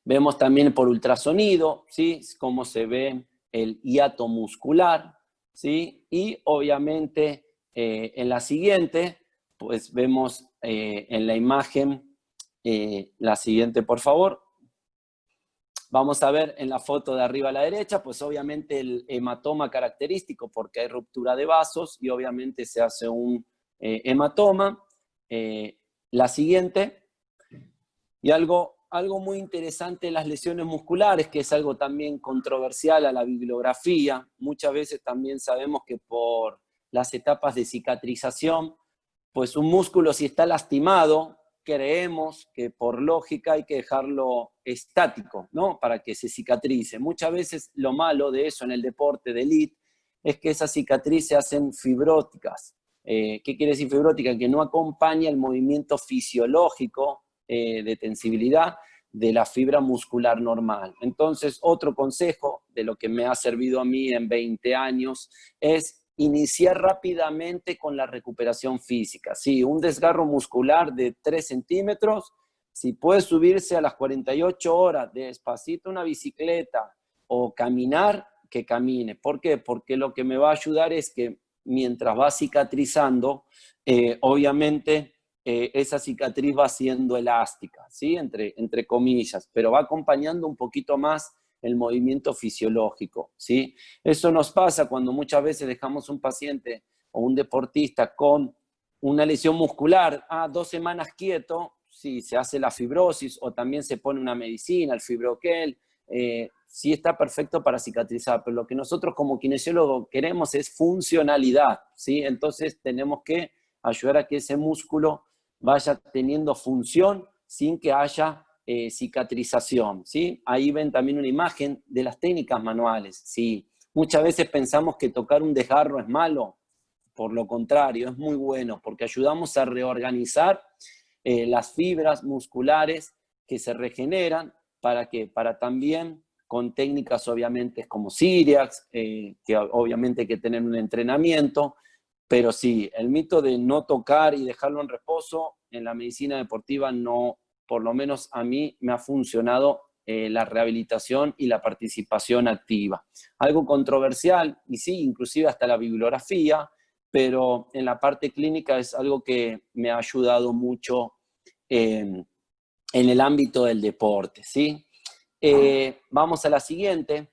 Vemos también por ultrasonido, ¿sí? Cómo se ve el hiato muscular, ¿sí? Y obviamente en la siguiente, pues vemos en la imagen, la siguiente, por favor. Vamos a ver en la foto de arriba a la derecha, pues obviamente el hematoma característico porque hay ruptura de vasos y obviamente se hace un hematoma. La siguiente. Y algo algo muy interesante en las lesiones musculares, que es algo también controversial a la bibliografía. Muchas veces también sabemos que por las etapas de cicatrización, pues un músculo si está lastimado, creemos que por lógica hay que dejarlo estático, ¿no? Para que se cicatrice. Muchas veces lo malo de eso en el deporte de élite es que esas cicatrices se hacen fibróticas. ¿Qué quiere decir fibrótica? Que no acompaña el movimiento fisiológico de tensibilidad de la fibra muscular normal. Entonces, otro consejo de lo que me ha servido a mí en 20 años es iniciar rápidamente con la recuperación física. Sí, un desgarro muscular de 3 centímetros, si puede subirse a las 48 horas despacito una bicicleta o caminar, que camine. ¿Por qué? Porque lo que me va a ayudar es que mientras va cicatrizando, obviamente esa cicatriz va siendo elástica, ¿sí? Entre comillas, pero va acompañando un poquito más el movimiento fisiológico, ¿sí? Eso nos pasa cuando muchas veces dejamos un paciente o un deportista con una lesión muscular, 2 semanas quieto, sí, se hace la fibrosis o también se pone una medicina, el fibroquel, sí está perfecto para cicatrizar, pero lo que nosotros como kinesiólogos queremos es funcionalidad, ¿sí? Entonces tenemos que ayudar a que ese músculo vaya teniendo función sin que haya cicatrización, ¿sí? Ahí ven también una imagen de las técnicas manuales, ¿sí? Muchas veces pensamos que tocar un desgarro es malo, por lo contrario, es muy bueno, porque ayudamos a reorganizar las fibras musculares que se regeneran, ¿para qué? Para también con técnicas obviamente como Cyriax, que obviamente hay que tener un entrenamiento, pero sí, el mito de no tocar y dejarlo en reposo en la medicina deportiva no, por lo menos a mí me ha funcionado la rehabilitación y la participación activa. Algo controversial, y sí, inclusive hasta la bibliografía, pero en la parte clínica es algo que me ha ayudado mucho en el ámbito del deporte, ¿sí? Vamos a la siguiente.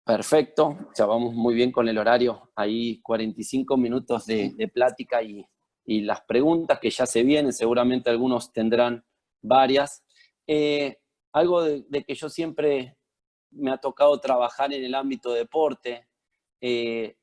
Perfecto, ya vamos muy bien con el horario, ahí 45 minutos de plática y las preguntas que ya se vienen, seguramente algunos tendrán varias. Algo de que yo siempre me ha tocado trabajar en el ámbito de deporte, en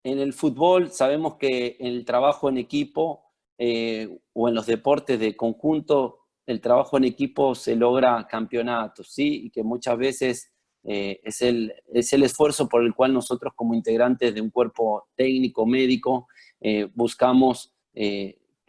el fútbol sabemos que el trabajo en equipo o en los deportes de conjunto, el trabajo en equipo se logra campeonatos, ¿sí? Y que muchas veces es el esfuerzo por el cual nosotros como integrantes de un cuerpo técnico, médico, buscamos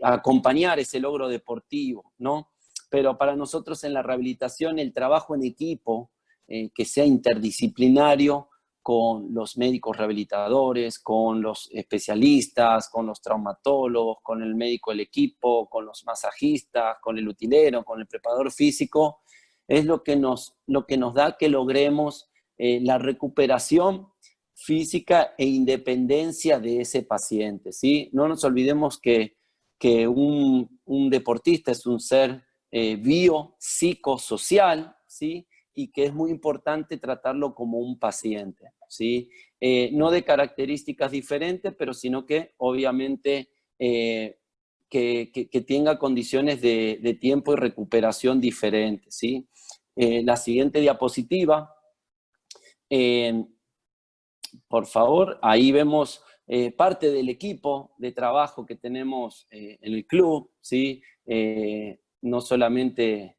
acompañar ese logro deportivo, ¿no? Pero para nosotros en la rehabilitación el trabajo en equipo, que sea interdisciplinario, con los médicos rehabilitadores, con los especialistas, con los traumatólogos, con el médico del equipo, con los masajistas, con el utilero, con el preparador físico, es lo que nos da que logremos la recuperación física e independencia de ese paciente, ¿sí? No nos olvidemos que un deportista es un ser biopsicosocial, ¿sí? Y que es muy importante tratarlo como un paciente, ¿sí? No de características diferentes, pero sino que obviamente que tenga condiciones de tiempo y recuperación diferentes, ¿sí? La siguiente diapositiva, por favor, ahí vemos parte del equipo de trabajo que tenemos en el club, ¿sí? No solamente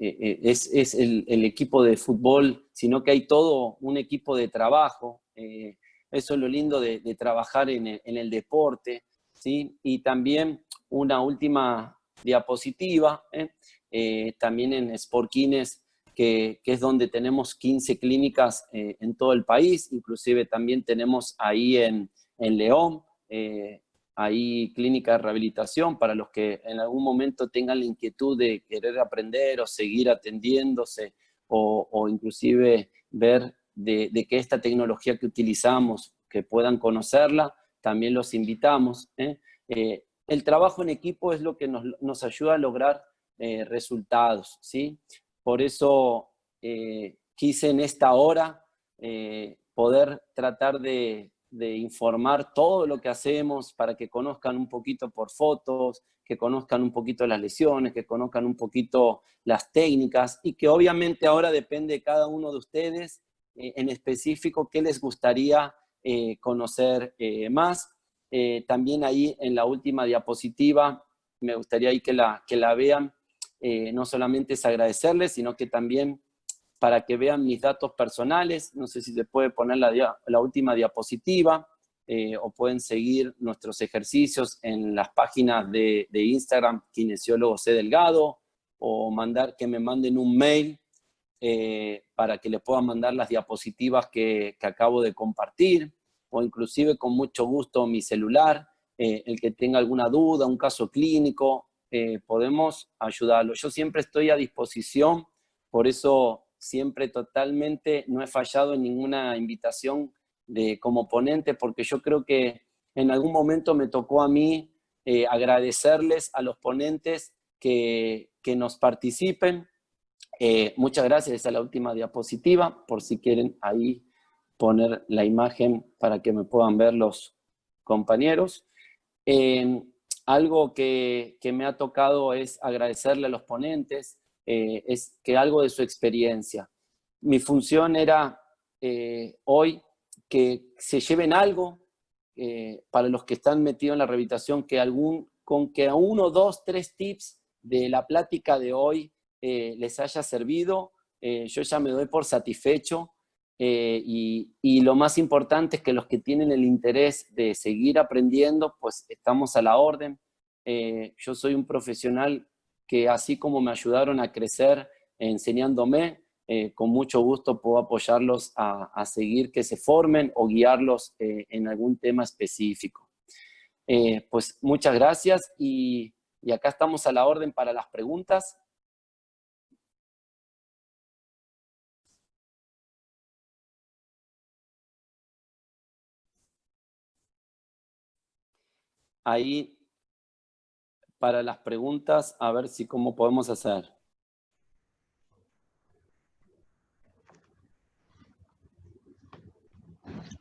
es el equipo de fútbol, sino que hay todo un equipo de trabajo. Eso es lo lindo de trabajar en el deporte, ¿sí? Y también una última diapositiva, también en Sportkines, que es donde tenemos 15 clínicas en todo el país, inclusive también tenemos ahí en León, ahí clínica de rehabilitación para los que en algún momento tengan la inquietud de querer aprender o seguir atendiéndose o inclusive ver de que esta tecnología que utilizamos, que puedan conocerla, también los invitamos. El trabajo en equipo es lo que nos ayuda a lograr resultados, ¿sí? Por eso quise en esta hora poder tratar de de informar todo lo que hacemos para que conozcan un poquito por fotos, que conozcan un poquito las lesiones, que conozcan un poquito las técnicas y que obviamente ahora depende de cada uno de ustedes en específico qué les gustaría conocer más. También ahí en la última diapositiva me gustaría ahí que la vean. No solamente es agradecerles, sino que también para que vean mis datos personales. No sé si se puede poner la última diapositiva o pueden seguir nuestros ejercicios en las páginas de Instagram, Kinesiólogo C. Delgado, o que me manden un mail para que les puedan mandar las diapositivas que acabo de compartir, o inclusive con mucho gusto mi celular. El que tenga alguna duda, un caso clínico, podemos ayudarlo. Yo siempre estoy a disposición, por eso siempre totalmente no he fallado en ninguna invitación como ponente, porque yo creo que en algún momento me tocó a mí agradecerles a los ponentes que nos participen. Muchas gracias, esa es la última diapositiva, por si quieren ahí poner la imagen para que me puedan ver los compañeros. Algo que me ha tocado es agradecerle a los ponentes, es que algo de su experiencia. Mi función era hoy que se lleven algo para los que están metidos en la rehabilitación, con que 1, 2, 3 tips de la plática de hoy les haya servido. Yo ya me doy por satisfecho. Y lo más importante es que los que tienen el interés de seguir aprendiendo, pues estamos a la orden. Yo soy un profesional que así como me ayudaron a crecer enseñándome, con mucho gusto puedo apoyarlos a seguir que se formen o guiarlos en algún tema específico. Pues muchas gracias y acá estamos a la orden para las preguntas. Ahí para las preguntas, a ver si cómo podemos hacer.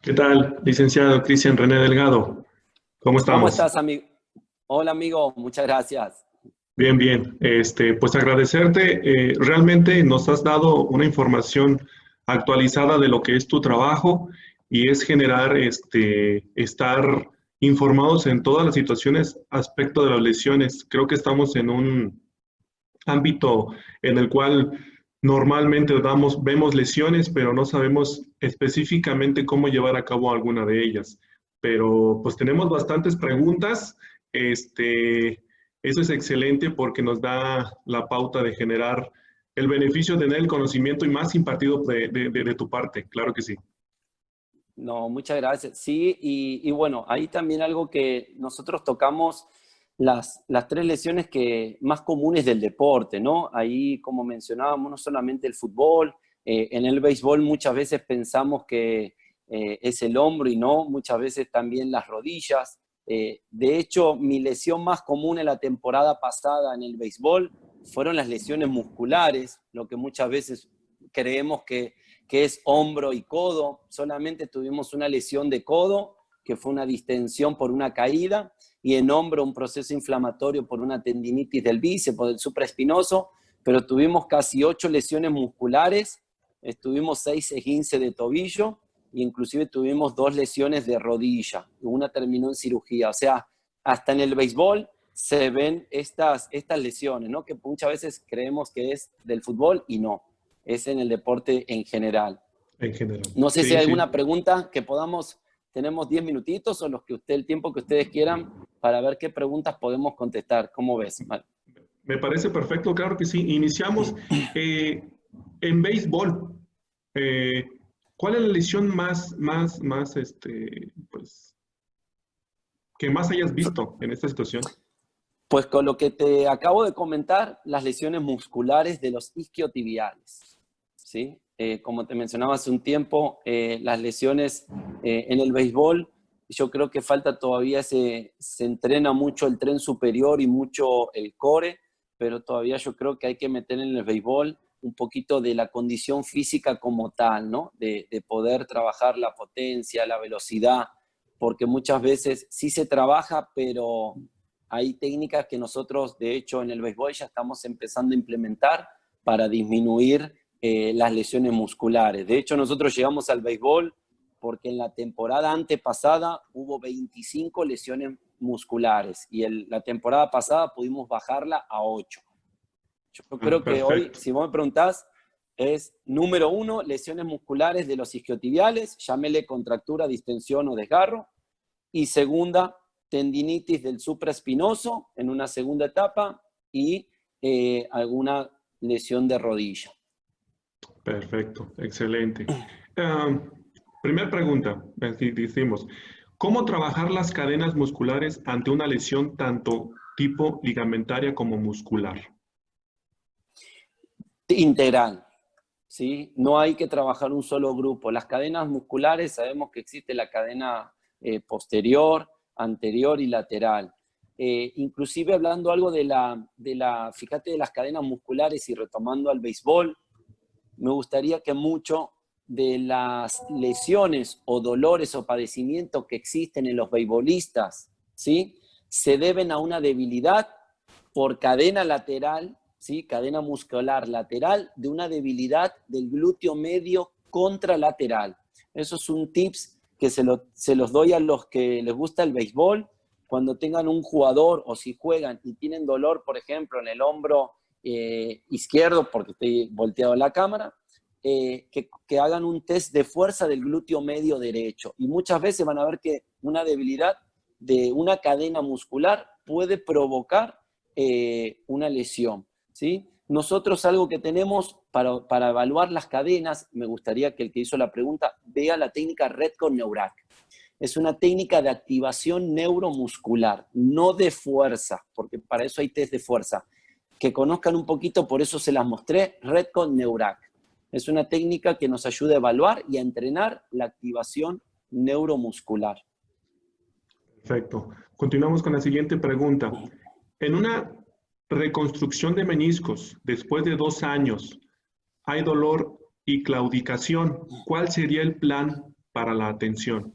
¿Qué tal, licenciado Cristian René Delgado? ¿Cómo estamos? ¿Cómo estás, amigo? Hola, amigo, muchas gracias. Bien, bien. Pues agradecerte. Realmente nos has dado una información actualizada de lo que es tu trabajo y es generar, estar informados en todas las situaciones aspecto de las lesiones. Creo que estamos en un ámbito en el cual normalmente vemos lesiones, pero no sabemos específicamente cómo llevar a cabo alguna de ellas. Pero pues tenemos bastantes preguntas. Eso es excelente porque nos da la pauta de generar el beneficio de tener el conocimiento y más impartido de tu parte. Claro que sí. No, muchas gracias. Sí, y bueno, ahí también algo que nosotros tocamos las 3 lesiones más comunes del deporte, ¿no? Ahí, como mencionábamos, no solamente el fútbol, en el béisbol muchas veces pensamos que es el hombro y no, muchas veces también las rodillas. De hecho, mi lesión más común en la temporada pasada en el béisbol fueron las lesiones musculares, lo que muchas veces creemos que es hombro y codo. Solamente tuvimos una lesión de codo, que fue una distensión por una caída, y en hombro un proceso inflamatorio por una tendinitis del bíceps o del supraespinoso, pero tuvimos casi 8 lesiones musculares, tuvimos 6 esguinces de tobillo, e inclusive tuvimos 2 lesiones de rodilla, una terminó en cirugía. O sea, hasta en el béisbol se ven estas lesiones, ¿no? Que muchas veces creemos que es del fútbol y no, es en el deporte en general. En general. No sé Sí, si hay sí. alguna pregunta que tenemos 10 minutitos o el tiempo que ustedes quieran para ver qué preguntas podemos contestar. ¿Cómo ves? Me parece perfecto, claro que sí. Iniciamos en béisbol. ¿Cuál es la lesión pues, que más hayas visto en esta situación? Pues con lo que te acabo de comentar, las lesiones musculares de los isquiotibiales, ¿sí? Como te mencionaba hace un tiempo, las lesiones en el béisbol, yo creo que falta todavía, se entrena mucho el tren superior y mucho el core, pero todavía yo creo que hay que meter en el béisbol un poquito de la condición física como tal, ¿no? De poder trabajar la potencia, la velocidad. porque muchas veces sí se trabaja, pero hay técnicas que nosotros, de hecho, en el béisbol ya estamos empezando a implementar para disminuir las lesiones musculares. De hecho, nosotros llegamos al béisbol porque en la temporada antepasada hubo 25 lesiones musculares y la temporada pasada pudimos bajarla a 8. Yo creo que hoy, si vos me preguntás, es número 1, lesiones musculares de los isquiotibiales, llámele contractura, distensión o desgarro, y segunda, tendinitis del supraespinoso en una segunda etapa y alguna lesión de rodilla. Perfecto, excelente. Primera pregunta, decimos, ¿cómo trabajar las cadenas musculares ante una lesión tanto tipo ligamentaria como muscular? Integral, ¿sí? No hay que trabajar un solo grupo. Las cadenas musculares, sabemos que existe la cadena posterior, anterior y lateral. Inclusive hablando algo fíjate, de las cadenas musculares y retomando al béisbol, me gustaría que mucho de las lesiones o dolores o padecimientos que existen en los beisbolistas, ¿sí?, se deben a una debilidad por cadena lateral, ¿sí?, cadena muscular lateral, de una debilidad del glúteo medio contralateral. Eso es un tips que se los doy a los que les gusta el béisbol. Cuando tengan un jugador o si juegan y tienen dolor, por ejemplo, en el hombro izquierdo, porque estoy volteado a la cámara, que hagan un test de fuerza del glúteo medio derecho. Y muchas veces van a ver que una debilidad de una cadena muscular puede provocar una lesión, ¿sí? Nosotros algo que tenemos para evaluar las cadenas, me gustaría que el que hizo la pregunta vea la técnica Redcon-Neurac. Es una técnica de activación neuromuscular, no de fuerza, porque para eso hay test de fuerza. Que conozcan un poquito, por eso se las mostré, Redcon-Neurac. Es una técnica que nos ayuda a evaluar y a entrenar la activación neuromuscular. Perfecto. Continuamos con la siguiente pregunta. En una reconstrucción de meniscos después de 2 años, hay dolor y claudicación. ¿Cuál sería el plan para la atención?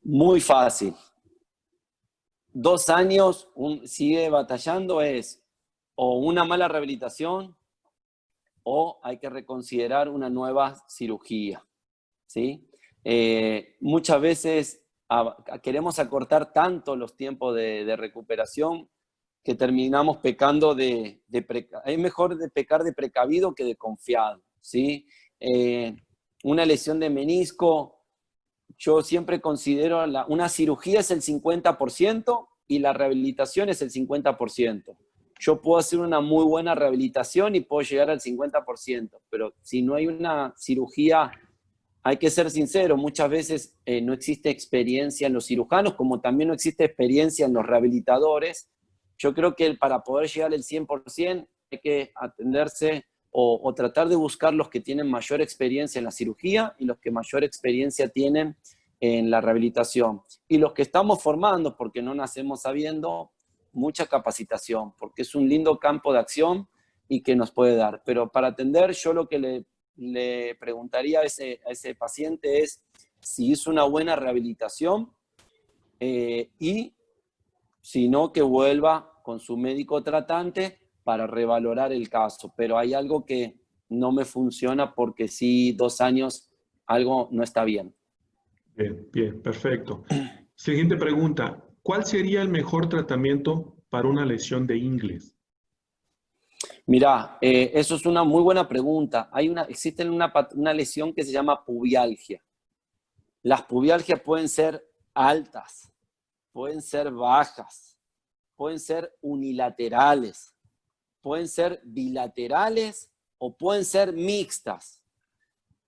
Muy fácil. 2 años, sigue batallando, es o una mala rehabilitación o hay que reconsiderar una nueva cirugía, ¿sí? Muchas veces queremos acortar tanto los tiempos de recuperación que terminamos pecando es mejor de pecar de precavido que de confiado, ¿sí? Una lesión de menisco, yo siempre considero una cirugía es el 50% y la rehabilitación es el 50%. Yo puedo hacer una muy buena rehabilitación y puedo llegar al 50%, pero si no hay una cirugía, hay que ser sincero, muchas veces no existe experiencia en los cirujanos, como también no existe experiencia en los rehabilitadores. Yo creo que para poder llegar al 100% hay que atenderse o tratar de buscar los que tienen mayor experiencia en la cirugía y los que mayor experiencia tienen en la rehabilitación. Y los que estamos formando, porque no nacemos sabiendo, mucha capacitación, porque es un lindo campo de acción y que nos puede dar. Pero para atender, yo lo que le preguntaría a ese paciente es si hizo una buena rehabilitación y si no, que vuelva con su médico tratante para revalorar el caso. Pero hay algo que no me funciona porque sí, 2 años, algo no está bien. Bien, bien, perfecto. Siguiente pregunta. ¿Cuál sería el mejor tratamiento para una lesión de ingles? Mirá, eso es una muy buena pregunta. Existe una lesión que se llama pubialgia. Las pubialgias pueden ser altas, pueden ser bajas, pueden ser unilaterales, pueden ser bilaterales o pueden ser mixtas.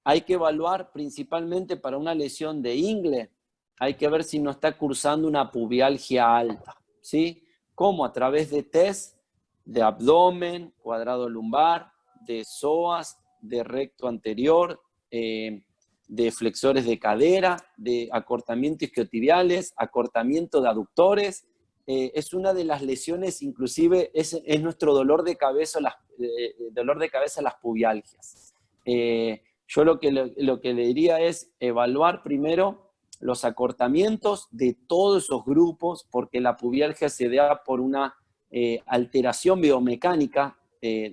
Hay que evaluar principalmente para una lesión de ingle, hay que ver si no está cursando una pubialgia alta, ¿sí? Como a través de test de abdomen, cuadrado lumbar, de psoas, de recto anterior, de flexores de cadera, de acortamiento isquiotibiales, acortamiento de aductores. Es una de las lesiones, inclusive es nuestro dolor de cabeza las pubialgias. Yo lo que le diría es evaluar primero los acortamientos de todos esos grupos, porque la pubialgia se da por una alteración biomecánica,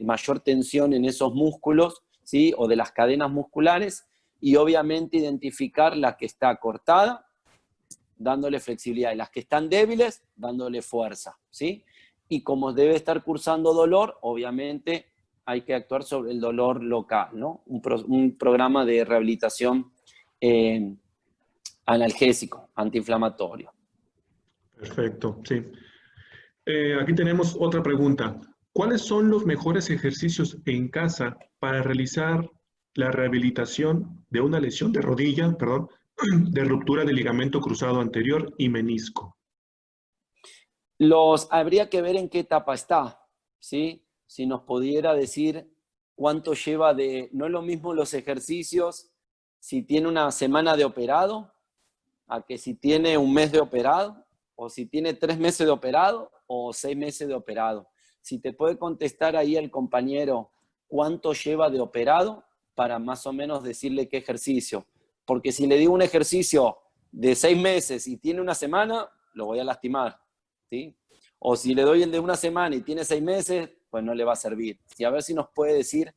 mayor tensión en esos músculos, ¿sí? O de las cadenas musculares, y obviamente identificar la que está cortada, dándole flexibilidad, y las que están débiles, dándole fuerza, ¿sí? Y como debe estar cursando dolor, obviamente hay que actuar sobre el dolor local, ¿no? Un programa de rehabilitación analgésico, antiinflamatorio. Perfecto, sí. Aquí tenemos otra pregunta. ¿Cuáles son los mejores ejercicios en casa para realizar la rehabilitación de una lesión de rodilla, perdón, de ruptura del ligamento cruzado anterior y menisco? Habría que ver en qué etapa está, ¿sí? Si nos pudiera decir cuánto lleva de... No es lo mismo los ejercicios si tiene una semana de operado, a que si tiene un mes de operado, o si tiene 3 meses de operado, o 6 meses de operado. Si te puede contestar ahí el compañero cuánto lleva de operado, para más o menos decirle qué ejercicio. Porque si le digo un ejercicio de 6 meses y tiene una semana, lo voy a lastimar, ¿sí? O si le doy el de una semana y tiene 6 meses, pues no le va a servir. Y a ver si nos puede decir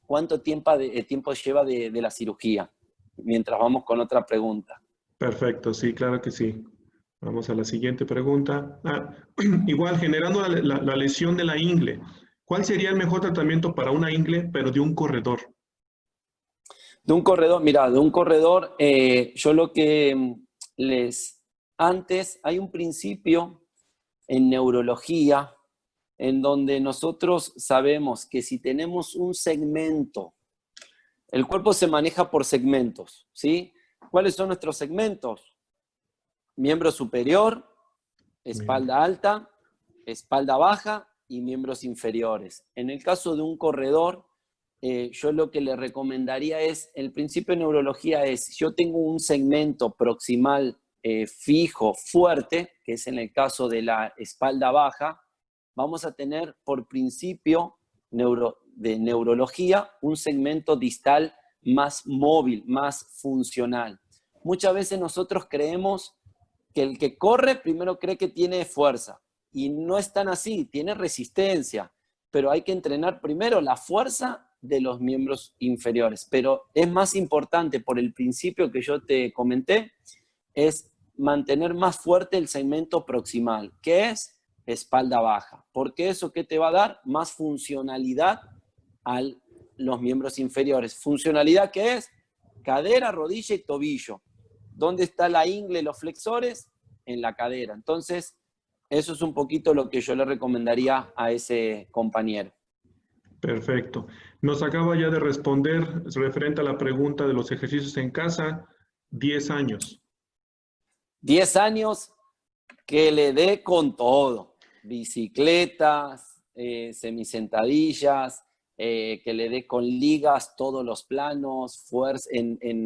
cuánto tiempo lleva de la cirugía, mientras vamos con otra pregunta. Perfecto, sí, claro que sí. Vamos a la siguiente pregunta. Igual, generando la lesión de la ingle, ¿cuál sería el mejor tratamiento para una ingle, pero de un corredor? De un corredor, mira, de un corredor, yo lo que antes hay un principio en neurología en donde nosotros sabemos que si tenemos un segmento, el cuerpo se maneja por segmentos, ¿sí? ¿Cuáles son nuestros segmentos? Miembro superior, espalda alta, espalda baja y miembros inferiores. En el caso de un corredor, yo lo que le recomendaría es, el principio de neurología es, si yo tengo un segmento proximal fijo, fuerte, que es en el caso de la espalda baja, vamos a tener por principio de neurología un segmento distal más móvil, más funcional. Muchas veces nosotros creemos que el que corre primero cree que tiene fuerza, y no es tan así, tiene resistencia, pero hay que entrenar primero la fuerza de los miembros inferiores. Pero es más importante, por el principio que yo te comenté, es mantener más fuerte el segmento proximal, que es espalda baja, porque eso que te va a dar más funcionalidad a los miembros inferiores. Funcionalidad que es cadera, rodilla y tobillo. ¿Dónde está la ingle y los flexores? En la cadera. Entonces, eso es un poquito lo que yo le recomendaría a ese compañero. Perfecto. Nos acaba ya de responder referente a la pregunta de los ejercicios en casa, 10 años. 10 años que le dé con todo. Bicicletas, semisentadillas, que le dé con ligas todos los planos, fuerza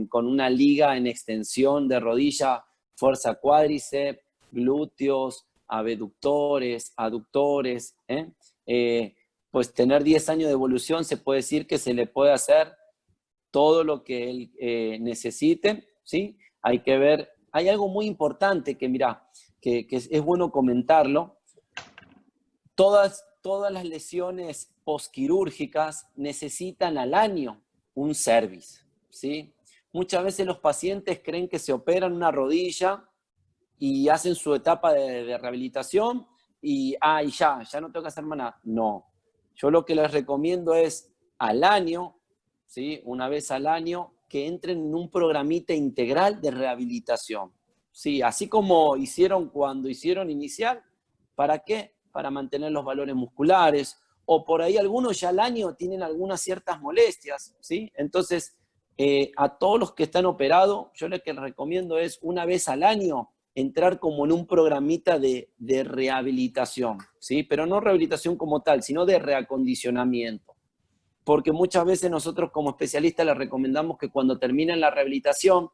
con una liga en extensión de rodilla, fuerza cuádriceps, glúteos, abductores, aductores. Pues tener 10 años de evolución se puede decir que se le puede hacer todo lo que él necesite, ¿sí? Hay que ver, hay algo muy importante que, mira, que es bueno comentarlo. Todas las lesiones posquirúrgicas necesitan al año un service, ¿sí? Muchas veces los pacientes creen que se operan una rodilla y hacen su etapa de rehabilitación y ya no tengo que hacer más nada. No. Yo lo que les recomiendo es al año, ¿sí? Una vez al año, que entren en un programita integral de rehabilitación. Sí, así como hicieron cuando hicieron inicial. ¿Para qué? Para mantener los valores musculares, o por ahí algunos ya al año tienen algunas ciertas molestias, ¿sí? Entonces, a todos los que están operados, yo lo que les recomiendo es una vez al año entrar como en un programita de rehabilitación, ¿sí? Pero no rehabilitación como tal, sino de reacondicionamiento. Porque muchas veces nosotros como especialistas les recomendamos que cuando terminen la rehabilitación,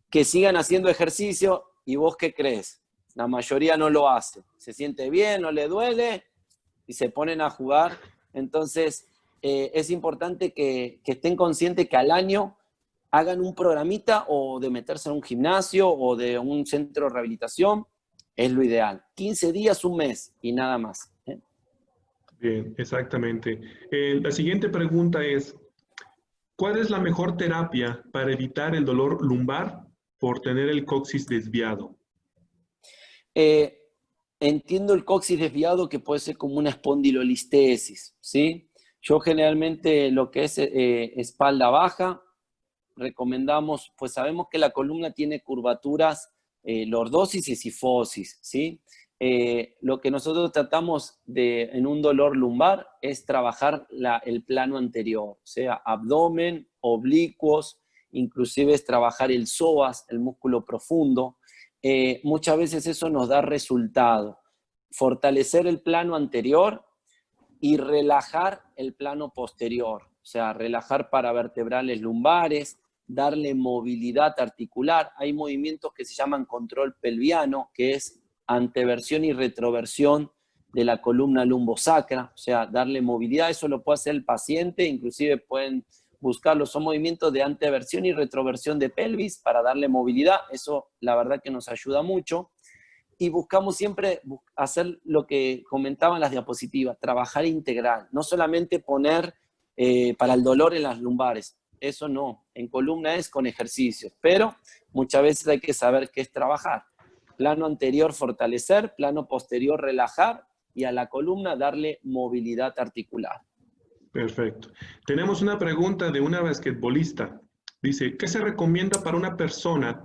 que sigan haciendo ejercicio, y vos ¿qué crees? La mayoría no lo hace. Se siente bien, no le duele, y se ponen a jugar. Entonces, es importante que estén conscientes que al año hagan un programita o de meterse en un gimnasio o de un centro de rehabilitación, es lo ideal. 15 días, un mes y nada más. Bien, exactamente. La siguiente pregunta es, ¿cuál es la mejor terapia para evitar el dolor lumbar por tener el coxis desviado? Entiendo el coxis desviado que puede ser como una espondilolistesis, ¿sí? Yo generalmente lo que es espalda baja, recomendamos, pues sabemos que la columna tiene curvaturas, lordosis y sifosis, ¿sí? Lo que nosotros tratamos en un dolor lumbar es trabajar el plano anterior, o sea, abdomen, oblicuos, inclusive es trabajar el psoas, el músculo profundo. Muchas veces eso nos da resultado. Fortalecer el plano anterior y relajar el plano posterior, o sea, relajar paravertebrales lumbares, darle movilidad articular. Hay movimientos que se llaman control pelviano, que es anteversión y retroversión de la columna lumbosacra, o sea, darle movilidad. Eso lo puede hacer el paciente, inclusive pueden buscarlo. Son movimientos de anteversión y retroversión de pelvis para darle movilidad. Eso la verdad que nos ayuda mucho. Y buscamos siempre hacer lo que comentaban las diapositivas, trabajar integral, no solamente poner para el dolor en las lumbares, eso no, en columna es con ejercicios, pero muchas veces hay que saber qué es trabajar. Plano anterior fortalecer, plano posterior relajar y a la columna darle movilidad articular. Perfecto. Tenemos una pregunta de una basquetbolista. Dice, ¿qué se recomienda para una persona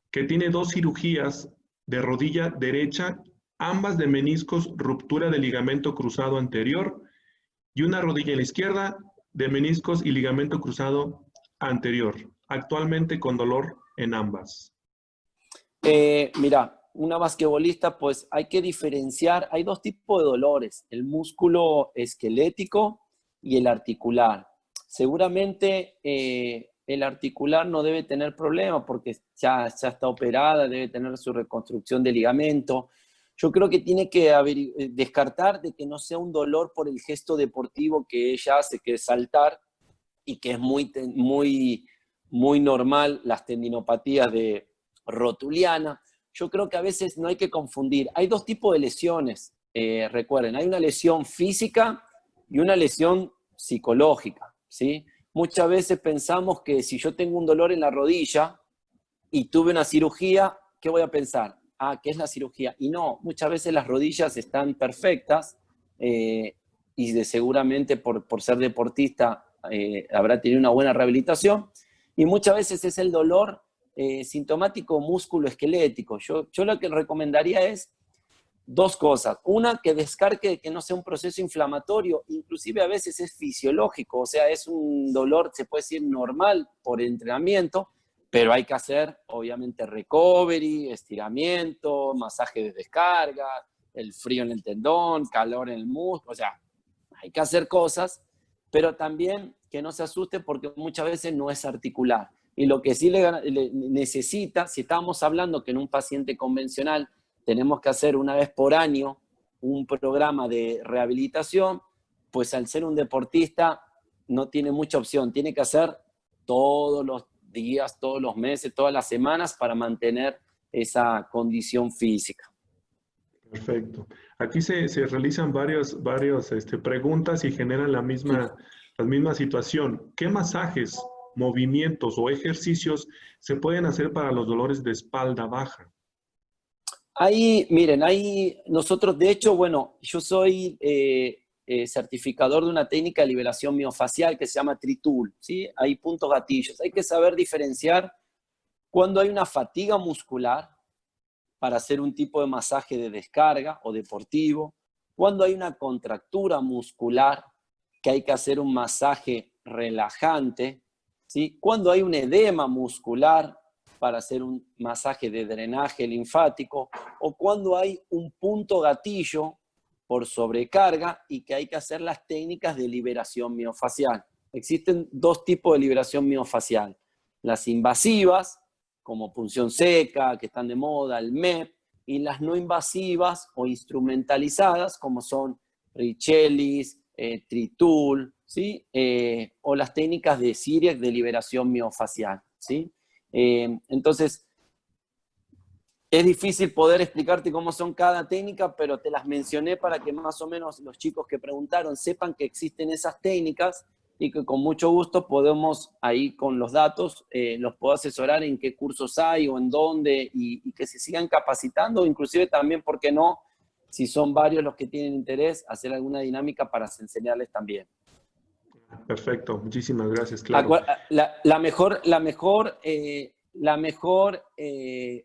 que tiene 2 cirugías de rodilla derecha, ambas de meniscos, ruptura de ligamento cruzado anterior, y una rodilla en la izquierda de meniscos y ligamento cruzado anterior, actualmente con dolor en ambas? Mira, una basquetbolista, pues hay que diferenciar, hay 2 tipos de dolores, el músculo esquelético y el articular. Seguramente el articular no debe tener problema porque ya está operada, debe tener su reconstrucción de ligamento. Yo creo que tiene que descartar de que no sea un dolor por el gesto deportivo que ella hace, que es saltar, y que es muy normal las tendinopatías de rotuliana. Yo creo que a veces no hay que confundir. Hay 2 tipos de lesiones, recuerden, hay una lesión física y una lesión psicológica, ¿sí? Muchas veces pensamos que si yo tengo un dolor en la rodilla y tuve una cirugía, ¿qué voy a pensar? Ah, ¿qué es la cirugía? Y no, muchas veces las rodillas están perfectas y seguramente por ser deportista habrá tenido una buena rehabilitación. Y muchas veces es el dolor sintomático músculo-esquelético. Yo lo que recomendaría es 2 cosas. Una, que descargue que no sea un proceso inflamatorio, inclusive a veces es fisiológico, o sea, es un dolor, se puede decir, normal por entrenamiento, pero hay que hacer, obviamente, recovery, estiramiento, masaje de descarga, el frío en el tendón, calor en el músculo, o sea, hay que hacer cosas, pero también que no se asuste porque muchas veces no es articular. Y lo que sí le necesita, si estábamos hablando que en un paciente convencional tenemos que hacer una vez por año un programa de rehabilitación, pues al ser un deportista no tiene mucha opción, tiene que hacer todos los días, todos los meses, todas las semanas para mantener esa condición física. Perfecto. Aquí se realizan varias preguntas y generan la misma situación. ¿Qué masajes, movimientos o ejercicios se pueden hacer para los dolores de espalda baja? Ahí, miren, ahí nosotros, de hecho, bueno, yo soy certificador de una técnica de liberación miofacial que se llama Tritool, ¿sí? Hay puntos gatillos. Hay que saber diferenciar cuando hay una fatiga muscular para hacer un tipo de masaje de descarga o deportivo, cuando hay una contractura muscular que hay que hacer un masaje relajante, ¿sí? Cuando hay un edema muscular para hacer un masaje de drenaje linfático, o cuando hay un punto gatillo por sobrecarga y que hay que hacer las técnicas de liberación miofacial. Existen 2 tipos de liberación miofacial. Las invasivas, como punción seca, que están de moda, el MEP, y las no invasivas o instrumentalizadas, como son Richelis, Tritool, ¿sí? O las técnicas de Ciriac de liberación miofacial. ¿sí? Entonces, es difícil poder explicarte cómo son cada técnica, pero te las mencioné para que más o menos los chicos que preguntaron sepan que existen esas técnicas y que con mucho gusto podemos, ahí con los datos, los puedo asesorar en qué cursos hay o en dónde y que se sigan capacitando, inclusive también, ¿por qué no? Si son varios los que tienen interés, hacer alguna dinámica para enseñarles también. Perfecto, muchísimas gracias, claro. La mejor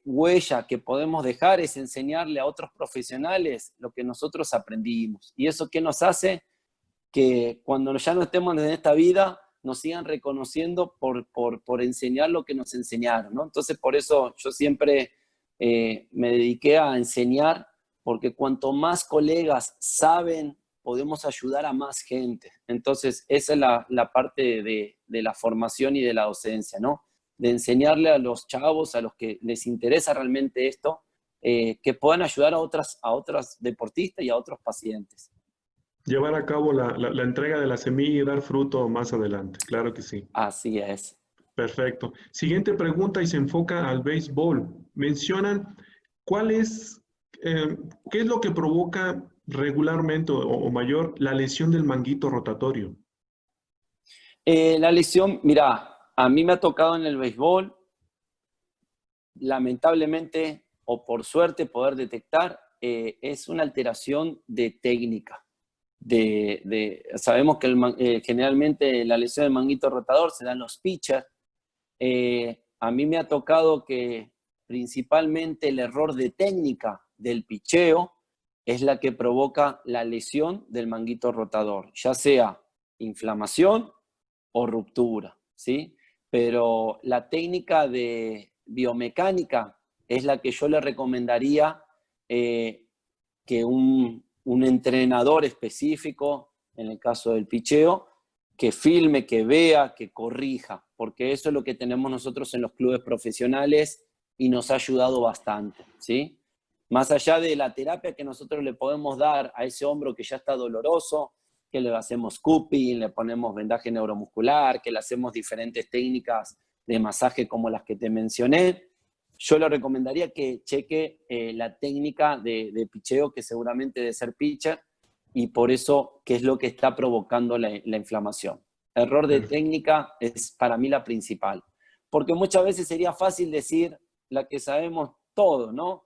huella que podemos dejar es enseñarle a otros profesionales lo que nosotros aprendimos. ¿Y eso qué nos hace? Que cuando ya no estemos en esta vida, nos sigan reconociendo por enseñar lo que nos enseñaron, ¿no? Entonces, por eso yo siempre me dediqué a enseñar, porque cuanto más colegas saben, podemos ayudar a más gente. Entonces, esa es la parte de la formación y de la docencia, ¿no? De enseñarle a los chavos, a los que les interesa realmente esto, que puedan ayudar a otros deportistas y a otros pacientes. Llevar a cabo la entrega de la semilla y dar fruto más adelante, claro que sí. Así es. Perfecto. Siguiente pregunta y se enfoca al béisbol. Mencionan qué es lo que provoca regularmente o mayor la lesión del manguito rotatorio. La lesión, mira, a mí me ha tocado en el béisbol, lamentablemente o por suerte poder detectar, es una alteración de técnica. Sabemos que generalmente la lesión del manguito rotador se da en los pitchers. A mí me ha tocado que principalmente el error de técnica del picheo es la que provoca la lesión del manguito rotador, ya sea inflamación o ruptura, ¿sí? Pero la técnica de biomecánica es la que yo le recomendaría que un entrenador específico, en el caso del picheo, que filme, que vea, que corrija, porque eso es lo que tenemos nosotros en los clubes profesionales y nos ha ayudado bastante, ¿sí? Más allá de la terapia que nosotros le podemos dar a ese hombro que ya está doloroso, que le hacemos cupping, le ponemos vendaje neuromuscular, que le hacemos diferentes técnicas de masaje como las que te mencioné, yo le recomendaría que cheque la técnica de picheo, que seguramente debe ser pitcher, y por eso, ¿qué es lo que está provocando la inflamación? Error de técnica es para mí la principal, porque muchas veces sería fácil decir la que sabemos todo, ¿no?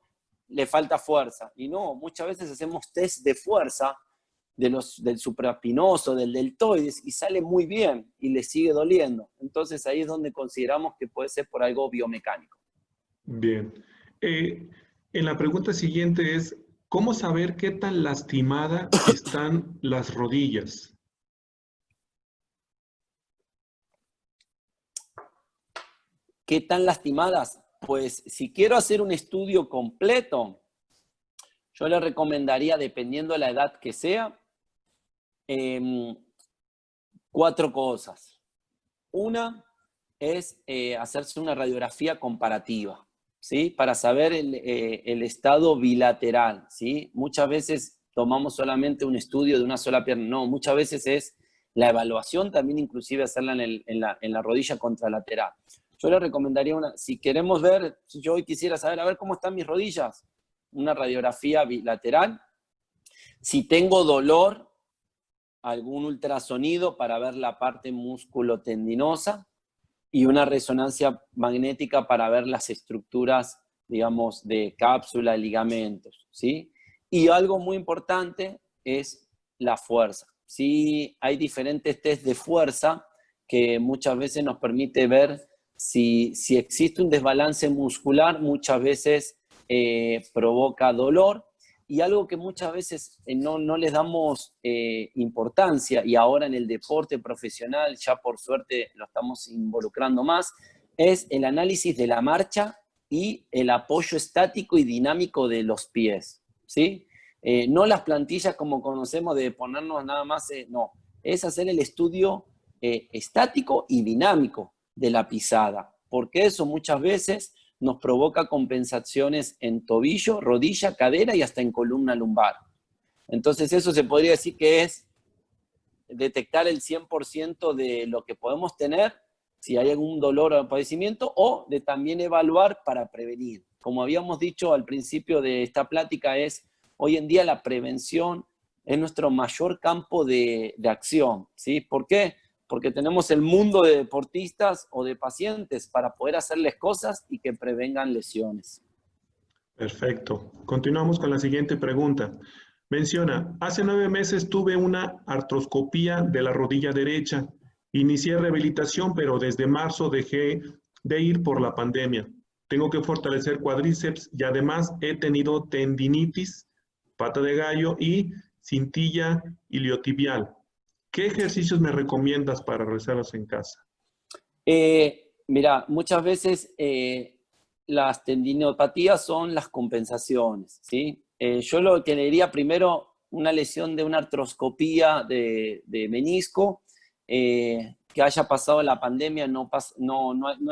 Le falta fuerza, y no, muchas veces hacemos test de fuerza del supraespinoso, del deltoides, y sale muy bien, y le sigue doliendo. Entonces ahí es donde consideramos que puede ser por algo biomecánico. Bien. En la pregunta siguiente es, ¿cómo saber qué tan lastimadas están las rodillas? ¿Qué tan lastimadas? Pues si quiero hacer un estudio completo, yo le recomendaría, dependiendo de la edad que sea, 4 cosas. Una es hacerse una radiografía comparativa, ¿sí? Para saber el estado bilateral, ¿sí? Muchas veces tomamos solamente un estudio de una sola pierna. No, muchas veces es la evaluación, también inclusive hacerla en la rodilla contralateral. Yo le recomendaría si queremos ver, si yo hoy quisiera saber, a ver cómo están mis rodillas, una radiografía bilateral. Si tengo dolor, algún ultrasonido para ver la parte músculo-tendinosa y una resonancia magnética para ver las estructuras, digamos, de cápsula, ligamentos, ¿sí? Y algo muy importante es la fuerza. Sí, hay diferentes test de fuerza que muchas veces nos permite ver si existe un desbalance muscular, muchas veces provoca dolor. Y algo que muchas veces no les damos importancia, y ahora en el deporte profesional ya por suerte lo estamos involucrando más, es el análisis de la marcha y el apoyo estático y dinámico de los pies, ¿sí? No las plantillas como conocemos de ponernos nada más, no, es hacer el estudio estático y dinámico de la pisada, porque eso muchas veces nos provoca compensaciones en tobillo, rodilla, cadera y hasta en columna lumbar. Entonces eso se podría decir que es detectar el 100% de lo que podemos tener si hay algún dolor o padecimiento, o de también evaluar para prevenir. Como habíamos dicho al principio de esta plática, hoy en día la prevención es nuestro mayor campo de acción, ¿sí? ¿Por qué? Porque tenemos el mundo de deportistas o de pacientes para poder hacerles cosas y que prevengan lesiones. Perfecto. Continuamos con la siguiente pregunta. Menciona, hace 9 meses tuve una artroscopía de la rodilla derecha. Inicié rehabilitación, pero desde marzo dejé de ir por la pandemia. Tengo que fortalecer cuádriceps y además he tenido tendinitis, pata de gallo y cintilla iliotibial. ¿Qué ejercicios me recomiendas para realizarlos en casa? Mira, muchas veces las tendinopatías son las compensaciones, ¿sí? Yo lo que le diría primero, una lesión de una artroscopía de menisco, que haya pasado la pandemia no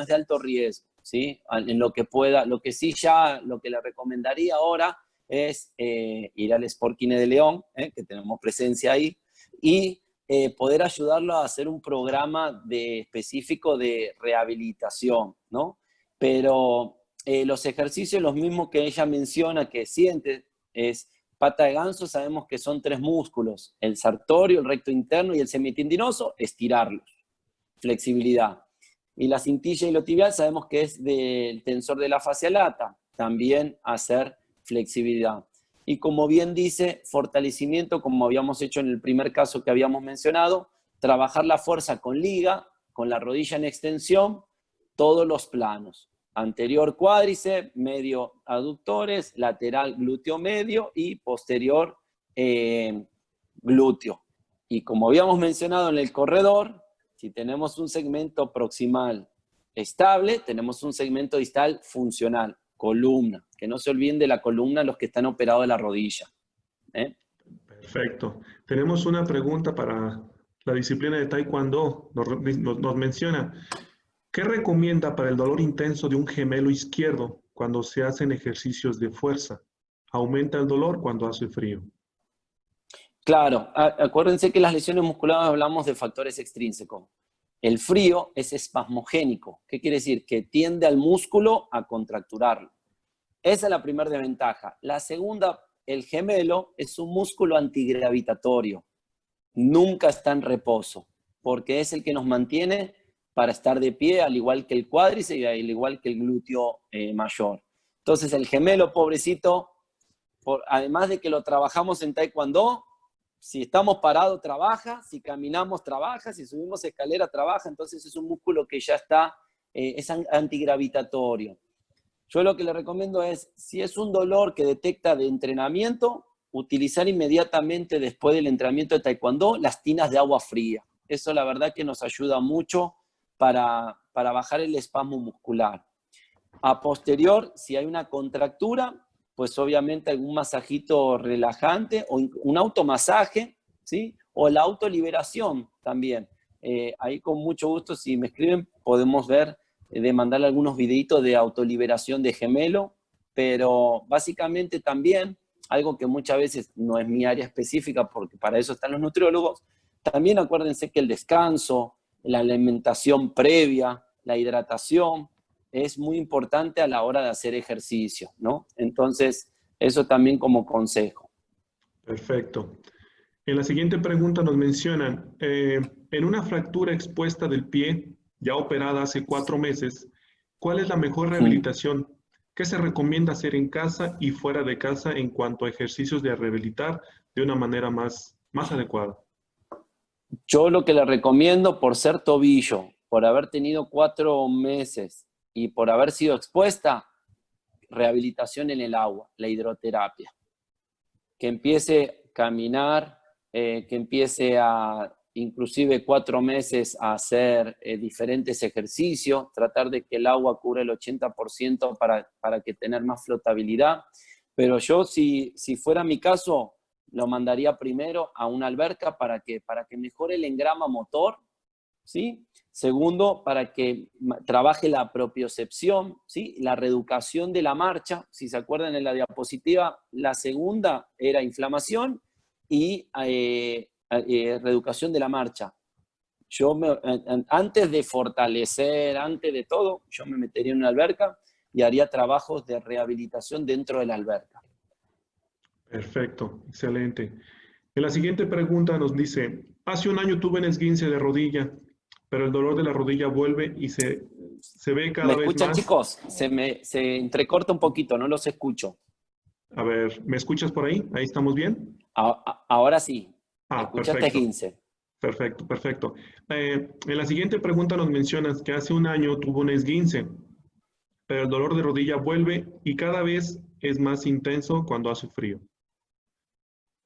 es de alto riesgo, ¿sí? En lo que pueda, lo que sí ya, lo que le recomendaría ahora es ir al Sportcine de León, que tenemos presencia ahí, y poder ayudarlo a hacer un programa específico de rehabilitación, ¿no? Pero los ejercicios, los mismos que ella menciona, que siente, es pata de ganso, sabemos que son 3 músculos, el sartorio, el recto interno y el semitendinoso, estirarlos, flexibilidad. Y la cintilla iliotibial sabemos que es del tensor de la fascia lata, también hacer flexibilidad. Y como bien dice, fortalecimiento, como habíamos hecho en el primer caso que habíamos mencionado, trabajar la fuerza con liga, con la rodilla en extensión, todos los planos. Anterior cuádriceps, medio aductores, lateral glúteo medio y posterior glúteo. Y como habíamos mencionado en el corredor, si tenemos un segmento proximal estable, tenemos un segmento distal funcional, columna. Que no se olviden de la columna los que están operados de la rodilla. Perfecto. Tenemos una pregunta para la disciplina de Taekwondo. Nos menciona, ¿qué recomienda para el dolor intenso de un gemelo izquierdo cuando se hacen ejercicios de fuerza? ¿Aumenta el dolor cuando hace frío? Claro, acuérdense que las lesiones musculares hablamos de factores extrínsecos. El frío es espasmogénico. ¿Qué quiere decir? Que tiende al músculo a contracturarlo. Esa es la primera desventaja. La segunda, el gemelo es un músculo antigravitatorio. Nunca está en reposo, porque es el que nos mantiene para estar de pie, al igual que el cuádriceps y al igual que el glúteo mayor. Entonces el gemelo, pobrecito, además de que lo trabajamos en Taekwondo, si estamos parados trabaja, si caminamos trabaja, si subimos escalera trabaja, entonces es un músculo que ya está, es antigravitatorio. Yo lo que le recomiendo es, si es un dolor que detecta de entrenamiento, utilizar inmediatamente después del entrenamiento de Taekwondo las tinas de agua fría. Eso la verdad que nos ayuda mucho para bajar el espasmo muscular. A posterior, si hay una contractura, pues obviamente algún masajito relajante o un automasaje, ¿sí? O la autoliberación también. Ahí con mucho gusto, si me escriben, podemos ver de mandarle algunos videitos de autoliberación de gemelo, pero básicamente también, algo que muchas veces no es mi área específica, porque para eso están los nutriólogos, también acuérdense que el descanso, la alimentación previa, la hidratación, es muy importante a la hora de hacer ejercicio, ¿no? Entonces, eso también como consejo. Perfecto. En la siguiente pregunta nos mencionan, en una fractura expuesta del pie, ya operada hace 4 meses, ¿cuál es la mejor rehabilitación? ¿Qué se recomienda hacer en casa y fuera de casa en cuanto a ejercicios de rehabilitar de una manera más adecuada? Yo lo que le recomiendo, por ser tobillo, por haber tenido 4 meses y por haber sido expuesta, rehabilitación en el agua, la hidroterapia. Que empiece a caminar, que empiece a, inclusive 4 meses, a hacer diferentes ejercicios, tratar de que el agua cubra el 80% para que tener más flotabilidad. Pero yo, si fuera mi caso, lo mandaría primero a una alberca para que mejore el engrama motor, ¿sí? Segundo, para que trabaje la propiocepción, ¿sí? La reeducación de la marcha. Si se acuerdan en la diapositiva, la segunda era inflamación y reeducación de la marcha. Antes de fortalecer, antes de todo, yo me metería en una alberca y haría trabajos de rehabilitación dentro de la alberca. Perfecto, excelente. En la siguiente pregunta nos dice, hace un año tuve un esguince de rodilla, pero el dolor de la rodilla vuelve y se ve cada ¿Me vez escuchan, más. chicos? Se entrecorta un poquito, no los escucho. A ver, ¿me escuchas por ahí? ¿Ahí estamos bien? Ahora sí. Escuchaste Perfecto. 15. Perfecto, perfecto. En la siguiente pregunta nos mencionas que hace un año tuvo un esguince, pero el dolor de rodilla vuelve y cada vez es más intenso cuando hace frío.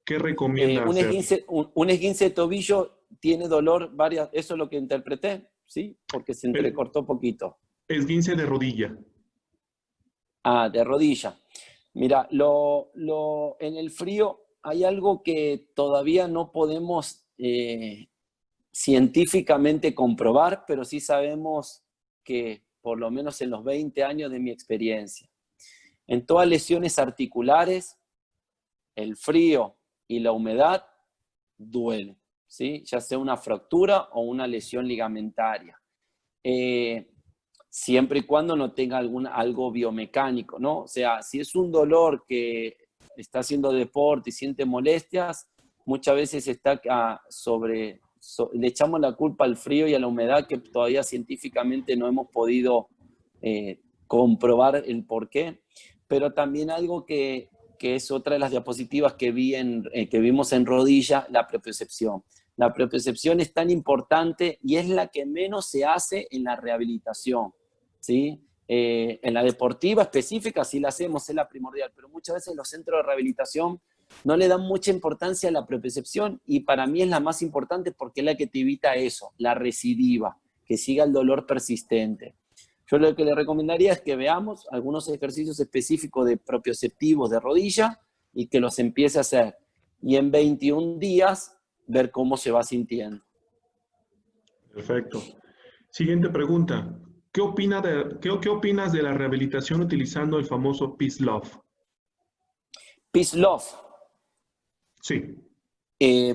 ¿Qué recomienda hacer? Un esguince de tobillo tiene dolor varias, eso es lo que interpreté, ¿sí? Porque se entrecortó poquito. Esguince de rodilla. De rodilla. Mira, en el frío hay algo que todavía no podemos científicamente comprobar, pero sí sabemos que, por lo menos en los 20 años de mi experiencia, en todas lesiones articulares, el frío y la humedad duelen, ¿sí? Ya sea una fractura o una lesión ligamentaria. Siempre y cuando no tenga algo biomecánico, ¿no? O sea, si es un dolor que está haciendo deporte y siente molestias, muchas veces está le echamos la culpa al frío y a la humedad que todavía científicamente no hemos podido comprobar el porqué. Pero también algo que es otra de las diapositivas que vimos en rodilla, la propiocepción. La propiocepción es tan importante y es la que menos se hace en la rehabilitación, ¿sí? En la deportiva específica sí la hacemos, es la primordial, pero muchas veces los centros de rehabilitación no le dan mucha importancia a la propiocepción y para mí es la más importante porque es la que te evita eso, la recidiva, que siga el dolor persistente. Yo lo que le recomendaría es que veamos algunos ejercicios específicos de propioceptivos de rodilla y que los empiece a hacer. Y en 21 días ver cómo se va sintiendo. Perfecto. Siguiente pregunta. ¿Qué opinas de la rehabilitación utilizando el famoso Peace Love? Peace Love. Sí.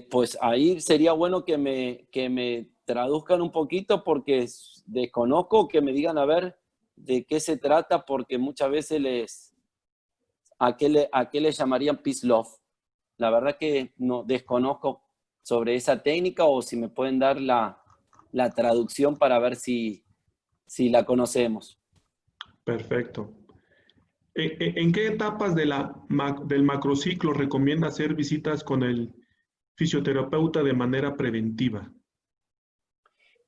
Pues ahí sería bueno que me traduzcan un poquito porque desconozco, que me digan a ver de qué se trata, porque muchas veces ¿a qué le llamarían Peace Love? La verdad que no desconozco sobre esa técnica o si me pueden dar la traducción para ver si la conocemos. Perfecto. ¿En qué etapas del macrociclo recomienda hacer visitas con el fisioterapeuta de manera preventiva?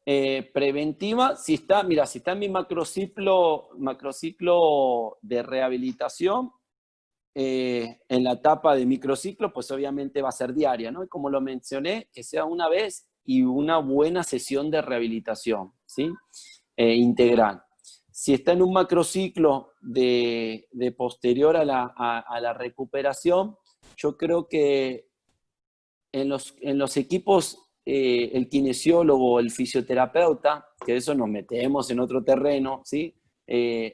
Preventiva, si está en mi macrociclo de rehabilitación, en la etapa de microciclo, pues obviamente va a ser diaria, ¿no? Y como lo mencioné, que sea una vez y una buena sesión de rehabilitación, ¿sí? Integral. Si está en un macrociclo de posterior a la recuperación, yo creo que en los equipos, el kinesiólogo, el fisioterapeuta, que de eso nos metemos en otro terreno, ¿sí?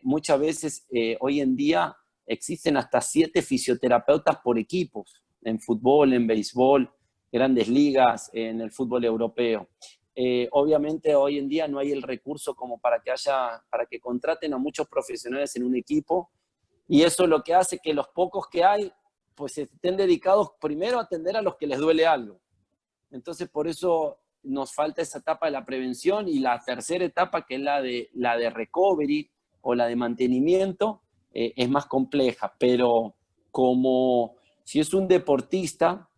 Muchas veces hoy en día existen hasta 7 fisioterapeutas por equipos, en fútbol, en béisbol, grandes ligas, en el fútbol europeo. Obviamente hoy en día no hay el recurso como para que contraten a muchos profesionales en un equipo, y eso es lo que hace que los pocos que hay pues estén dedicados primero a atender a los que les duele algo. Entonces por eso nos falta esa etapa de la prevención, y la tercera etapa, que es la de recovery o la de mantenimiento, es más compleja, pero como si es un deportista,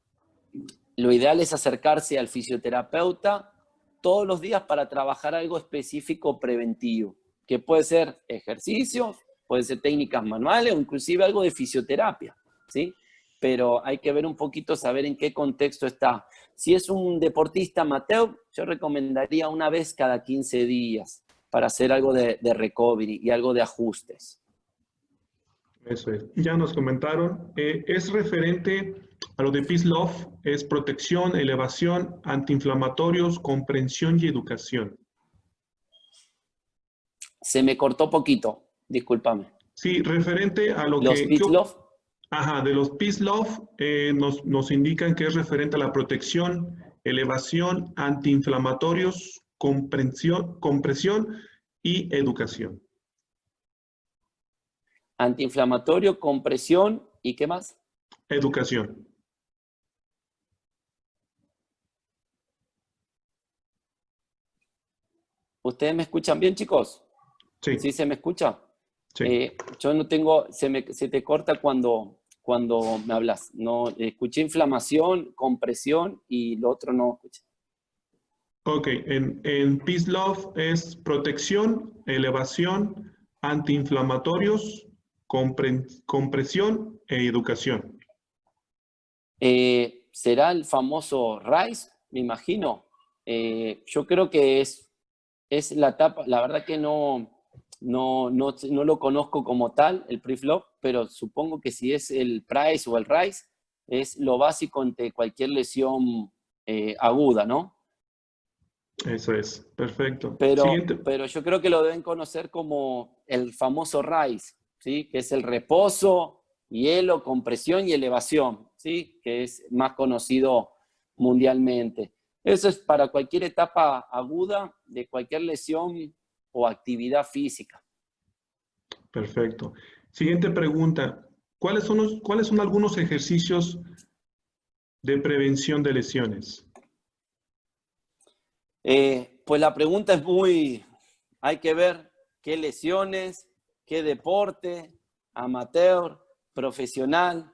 lo ideal es acercarse al fisioterapeuta todos los días para trabajar algo específico preventivo, que puede ser ejercicios, puede ser técnicas manuales o inclusive algo de fisioterapia, ¿sí? Pero hay que ver un poquito, saber en qué contexto está. Si es un deportista amateur, yo recomendaría una vez cada 15 días para hacer algo de recovery y algo de ajustes. Eso es. Ya nos comentaron. Es referente a lo de Peace Love, es protección, elevación, antiinflamatorios, comprensión y educación. Se me cortó poquito, discúlpame. Sí, referente a lo ¿Los Peace Love? Ajá, de los Peace Love nos indican que es referente a la protección, elevación, antiinflamatorios, compresión y educación. Antiinflamatorio, compresión y ¿qué más? Educación. ¿Ustedes me escuchan bien, chicos? Sí. ¿Sí se me escucha? Sí. Yo no tengo, se te corta cuando me hablas. No, escuché inflamación, compresión y lo otro no escuché. Ok, en Peace Love es protección, elevación, antiinflamatorios, compresión e educación. ¿Será el famoso RISE? Me imagino. Yo creo que es la etapa, la verdad que no lo conozco como tal, el pre-flop, pero supongo que si es el PRICE o el RISE, es lo básico ante cualquier lesión aguda, ¿no? Eso es, perfecto. Pero, Siguiente. pero yo creo que lo deben conocer como el famoso RISE, ¿sí? Que es el reposo, hielo, compresión y elevación, ¿sí? Que es más conocido mundialmente. Eso es para cualquier etapa aguda de cualquier lesión o actividad física. Perfecto. Siguiente pregunta. ¿Cuáles son algunos ejercicios de prevención de lesiones? Pues la pregunta es hay que ver qué lesiones, qué deporte, amateur, profesional,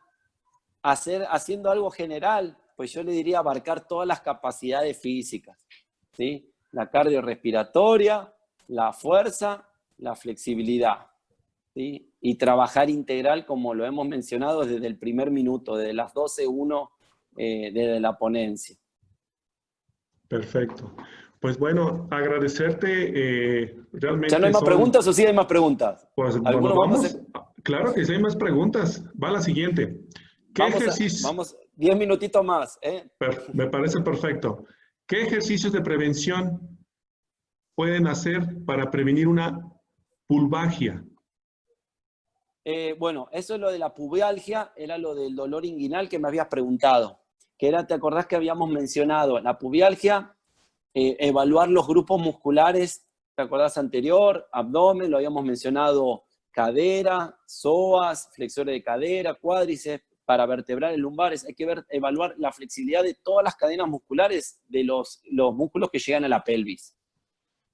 haciendo algo general, pues yo le diría abarcar todas las capacidades físicas, ¿sí? La cardiorrespiratoria, la fuerza, la flexibilidad, ¿sí? Y trabajar integral, como lo hemos mencionado desde el primer minuto, desde las 12:01, desde la ponencia. Perfecto. Pues bueno, agradecerte. ¿Ya no hay Realmente más preguntas o sí hay más preguntas? Pues bueno, ¿Algunos vamos a hacer? Claro que sí hay más preguntas. Va la siguiente. ¿Qué ejercicio? Vamos 10 minutitos más, ¿eh? Me parece perfecto. ¿Qué ejercicios de prevención pueden hacer para prevenir una pulvagia? Bueno, eso es lo de la pubalgia, era lo del dolor inguinal que me habías preguntado. Que era, ¿te acordás que habíamos mencionado? La pubalgia, evaluar los grupos musculares, ¿te acordás anterior? Abdomen, lo habíamos mencionado, cadera, psoas, flexores de cadera, cuádriceps, para vertebrales lumbares. Hay que evaluar la flexibilidad de todas las cadenas musculares de los músculos que llegan a la pelvis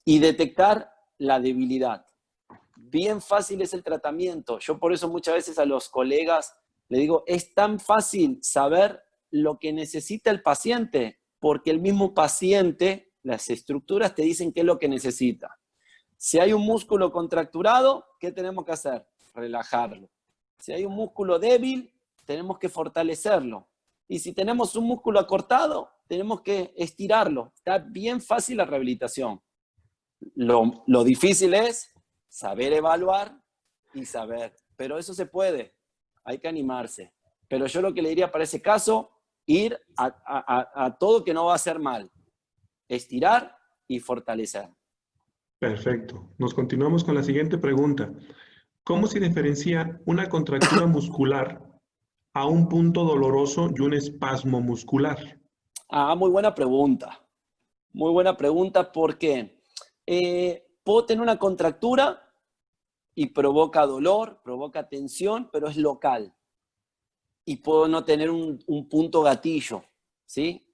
y detectar la debilidad. Bien fácil es el tratamiento. Yo por eso muchas veces a los colegas le digo, es tan fácil saber lo que necesita el paciente, porque el mismo paciente, las estructuras te dicen qué es lo que necesita. Si hay un músculo contracturado, ¿qué tenemos que hacer? Relajarlo. Si hay un músculo débil, tenemos que fortalecerlo. Y si tenemos un músculo acortado, tenemos que estirarlo. Está bien fácil la rehabilitación. Lo difícil es saber evaluar y saber. Pero eso se puede. Hay que animarse. Pero yo lo que le diría para ese caso, ir a todo que no va a hacer mal. Estirar y fortalecer. Perfecto. Nos continuamos con la siguiente pregunta. ¿Cómo se diferencia una contractura muscular a un punto doloroso y un espasmo muscular? Muy buena pregunta. Muy buena pregunta porque puedo tener una contractura y provoca dolor, provoca tensión, pero es local. Y puedo no tener un punto gatillo, ¿sí?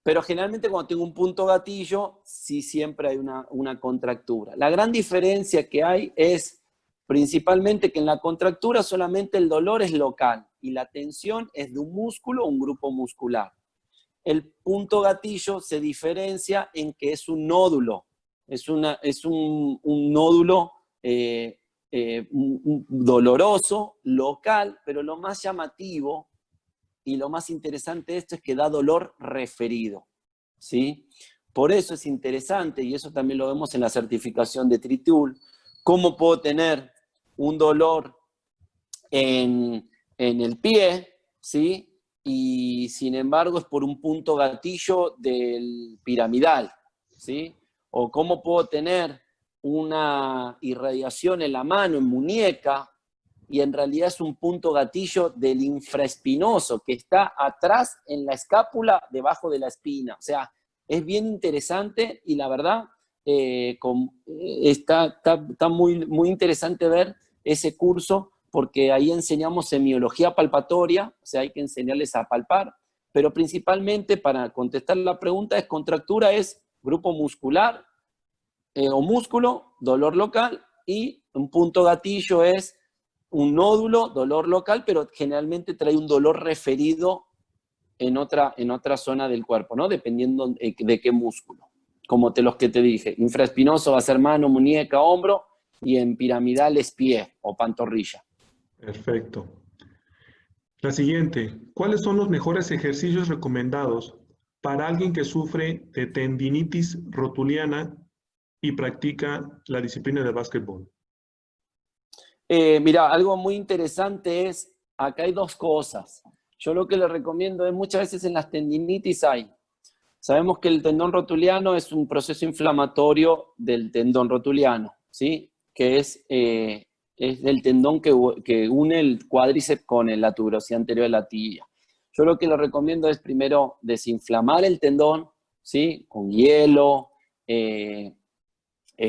Pero generalmente cuando tengo un punto gatillo, sí siempre hay una contractura. La gran diferencia que hay es principalmente que en la contractura solamente el dolor es local y la tensión es de un músculo o un grupo muscular. El punto gatillo se diferencia en que es un nódulo, es un nódulo doloroso, local, pero lo más llamativo y lo más interesante de esto es que da dolor referido, ¿sí? Por eso es interesante, y eso también lo vemos en la certificación de Tritool, cómo puedo tener un dolor en el pie, ¿sí? Y sin embargo es por un punto gatillo del piramidal, ¿sí? O cómo puedo tener una irradiación en la mano, en muñeca, y en realidad es un punto gatillo del infraespinoso que está atrás en la escápula, debajo de la espina. O sea, es bien interesante y la verdad está muy, muy interesante ver ese curso porque ahí enseñamos semiología palpatoria, o sea, hay que enseñarles a palpar, pero principalmente para contestar la pregunta es contractura es grupo muscular o músculo, dolor local, y un punto gatillo es un nódulo, dolor local, pero generalmente trae un dolor referido en otra zona del cuerpo, ¿no? Dependiendo de qué músculo. Como los que te dije, infraespinoso va a ser mano, muñeca, hombro, y en piramidal es pie o pantorrilla. Perfecto. La siguiente, ¿cuáles son los mejores ejercicios recomendados para alguien que sufre de tendinitis rotuliana y practica la disciplina de básquetbol? Mira, algo muy interesante es, acá hay dos cosas. Yo lo que le recomiendo es, muchas veces en las tendinitis sabemos que el tendón rotuliano es un proceso inflamatorio del tendón rotuliano, ¿sí? Que es el tendón que une el cuádriceps con la tuberosidad anterior de la tibia. Yo lo que le recomiendo es primero desinflamar el tendón, ¿sí? Con hielo,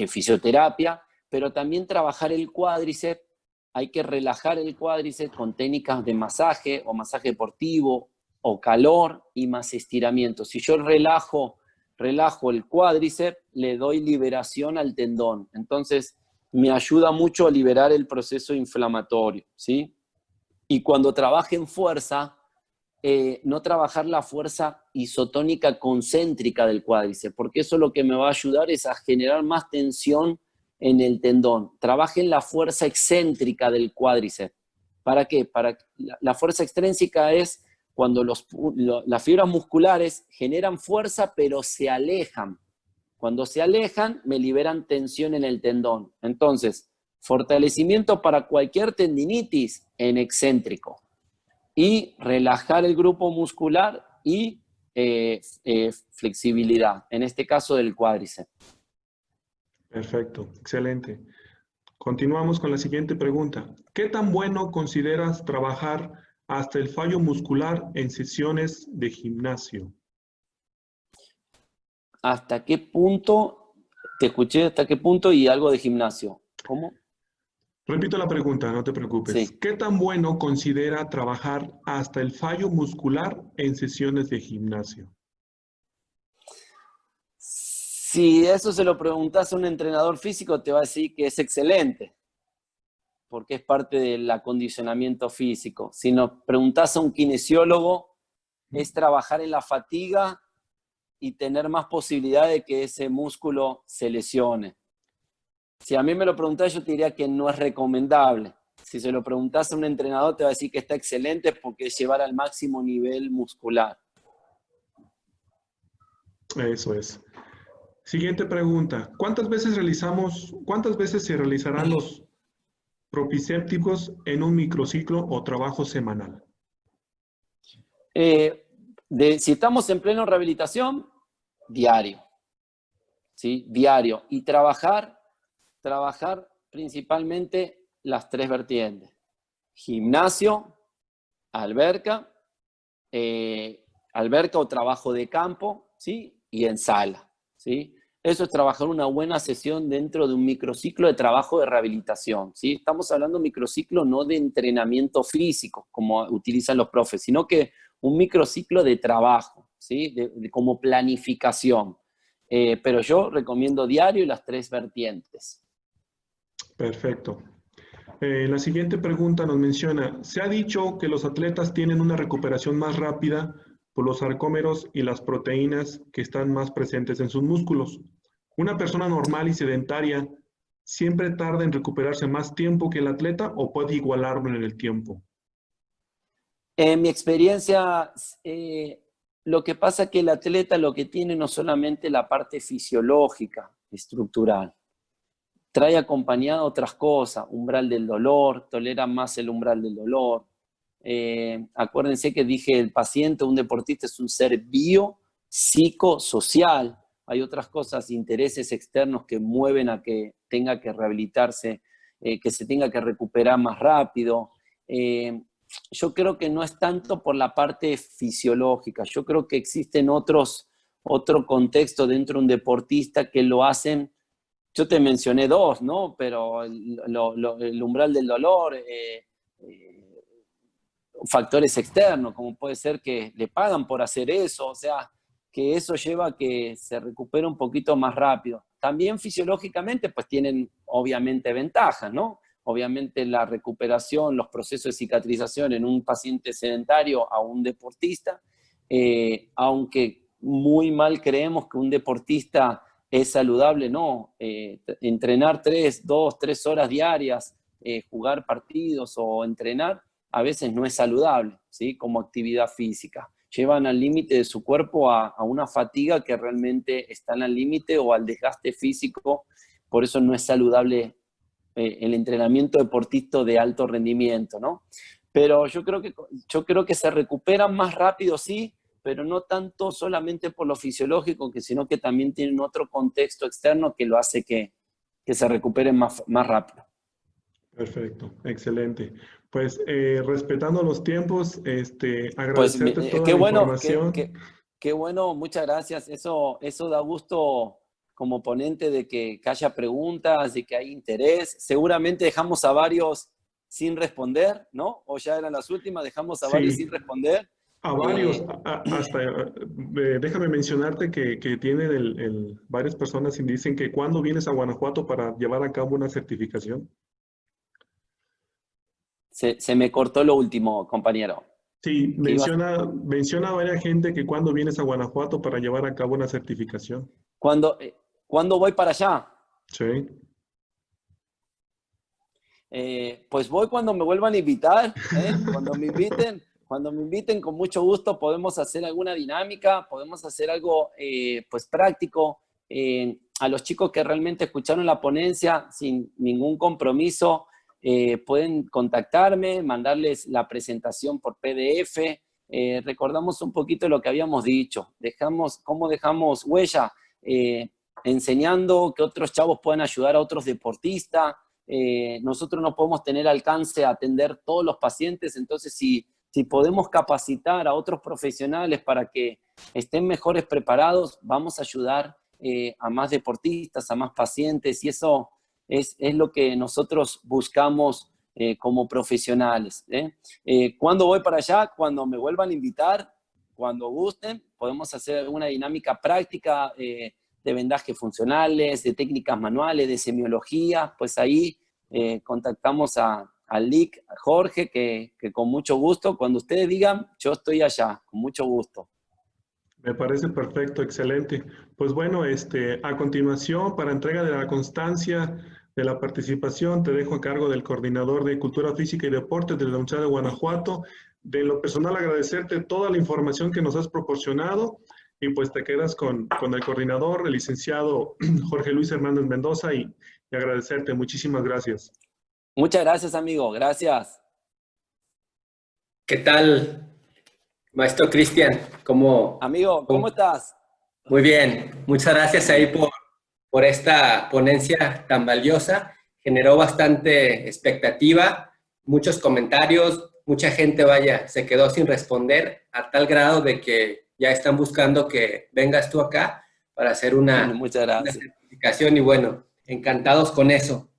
fisioterapia, pero también trabajar el cuádriceps. Hay que relajar el cuádriceps con técnicas de masaje o masaje deportivo o calor y más estiramiento. Si yo relajo el cuádriceps, le doy liberación al tendón. Entonces, me ayuda mucho a liberar el proceso inflamatorio, ¿sí? Y cuando trabaje en fuerza, no trabajar la fuerza isotónica concéntrica del cuádriceps, porque eso lo que me va a ayudar es a generar más tensión en el tendón. Trabajen la fuerza excéntrica del cuádriceps. ¿Para qué? La fuerza extrínseca es cuando las fibras musculares generan fuerza pero se alejan. Cuando se alejan, me liberan tensión en el tendón. Entonces, fortalecimiento para cualquier tendinitis en excéntrico. Y relajar el grupo muscular y flexibilidad, en este caso del cuádriceps. Perfecto, excelente. Continuamos con la siguiente pregunta. ¿Qué tan bueno consideras trabajar hasta el fallo muscular en sesiones de gimnasio? ¿Hasta qué punto? Te escuché hasta qué punto y algo de gimnasio. ¿Cómo? Repito la pregunta, no te preocupes. Sí. ¿Qué tan bueno considera trabajar hasta el fallo muscular en sesiones de gimnasio? Si eso se lo preguntas a un entrenador físico, te va a decir que es excelente, porque es parte del acondicionamiento físico. Si nos preguntas a un kinesiólogo, es trabajar en la fatiga y tener más posibilidad de que ese músculo se lesione. Si a mí me lo preguntás, yo te diría que no es recomendable. Si se lo preguntás a un entrenador, te va a decir que está excelente porque es llevar al máximo nivel muscular. Eso es. Siguiente pregunta. ¿Cuántas veces se realizarán los propicépticos en un microciclo o trabajo semanal? Si estamos en pleno rehabilitación, diario. ¿Sí? Diario. Y trabajar principalmente las tres vertientes. Gimnasio, alberca o trabajo de campo, ¿sí? Y en sala, ¿sí? Eso es trabajar una buena sesión dentro de un microciclo de trabajo de rehabilitación, ¿sí? Estamos hablando de un microciclo no de entrenamiento físico, como utilizan los profes, sino que un microciclo de trabajo, ¿sí? Como planificación. Pero yo recomiendo diario y las tres vertientes. Perfecto. La siguiente pregunta nos menciona, se ha dicho que los atletas tienen una recuperación más rápida por los sarcómeros y las proteínas que están más presentes en sus músculos. ¿Una persona normal y sedentaria siempre tarda en recuperarse más tiempo que el atleta o puede igualarlo en el tiempo? En mi experiencia, lo que pasa es que el atleta lo que tiene no solamente la parte fisiológica, estructural, trae acompañado otras cosas, umbral del dolor, tolera más el umbral del dolor. Acuérdense que dije, el paciente, un deportista, es un ser biopsicosocial. Hay otras cosas, intereses externos que mueven a que tenga que rehabilitarse que se tenga que recuperar más rápido. Yo creo que no es tanto por la parte fisiológica, yo creo que existen otro contexto dentro de un deportista que lo hacen. Yo te mencioné dos, ¿no? Pero el umbral del dolor, factores externos, como puede ser que le pagan por hacer eso, o sea, que eso lleva a que se recupere un poquito más rápido. También fisiológicamente, pues tienen obviamente ventajas, ¿no? Obviamente la recuperación, los procesos de cicatrización en un paciente sedentario a un deportista, aunque muy mal creemos que un deportista es saludable, no. Entrenar 2, 3 horas diarias, jugar partidos o entrenar, a veces no es saludable, ¿sí? Como actividad física. Llevan al límite de su cuerpo a una fatiga que realmente está al límite o al desgaste físico, por eso no es saludable el entrenamiento deportista de alto rendimiento, ¿no? Pero yo creo que se recuperan más rápido, sí, pero no tanto solamente por lo fisiológico, sino que también tienen otro contexto externo que lo hace que se recuperen más rápido. Perfecto, excelente. Pues respetando los tiempos, Pues agradecerte toda qué la bueno, información. qué bueno, muchas gracias. Eso da gusto como ponente de que haya preguntas, de que hay interés. Seguramente dejamos a varios sin responder, ¿no? O ya eran las últimas, dejamos a varios sin Sí, responder. a varios, hasta déjame mencionarte que tienen varias personas y dicen que cuando vienes a Guanajuato para llevar a cabo una certificación. Se me cortó lo último, compañero. Sí, ¿Qué ibas? menciona a varias gente que cuando vienes a Guanajuato para llevar a cabo una certificación. ¿Cuándo voy para allá? Sí. Pues voy cuando me vuelvan a invitar, ¿eh? Cuando me inviten, con mucho gusto podemos hacer alguna dinámica, podemos hacer algo pues práctico. A los chicos que realmente escucharon la ponencia sin ningún compromiso, pueden contactarme, mandarles la presentación por PDF. Recordamos un poquito lo que habíamos dicho, cómo dejamos huella, enseñando que otros chavos puedan ayudar a otros deportistas. Nosotros no podemos tener alcance a atender todos los pacientes, entonces si podemos capacitar a otros profesionales para que estén mejores preparados, vamos a ayudar a más deportistas, a más pacientes, y eso es lo que nosotros buscamos como profesionales. ¿Cuándo voy para allá? Cuando me vuelvan a invitar, cuando gusten, podemos hacer alguna dinámica práctica de vendajes funcionales, de técnicas manuales, de semiología, pues ahí contactamos al LIC, a Jorge, que con mucho gusto, cuando ustedes digan, yo estoy allá, con mucho gusto. Me parece perfecto, excelente. Pues bueno, a continuación, para entrega de la constancia de la participación, te dejo a cargo del coordinador de Cultura Física y Deportes de la Universidad de Guanajuato. De lo personal, agradecerte toda la información que nos has proporcionado y pues te quedas con el coordinador, el licenciado Jorge Luis Hernández Mendoza y agradecerte. Muchísimas gracias. Muchas gracias, amigo. Gracias. ¿Qué tal, maestro Cristian? Amigo, ¿cómo estás? Muy bien, muchas gracias ahí por esta ponencia tan valiosa. Generó bastante expectativa, muchos comentarios, mucha gente, se quedó sin responder a tal grado de que ya están buscando que vengas tú acá para hacer una certificación y bueno, encantados con eso.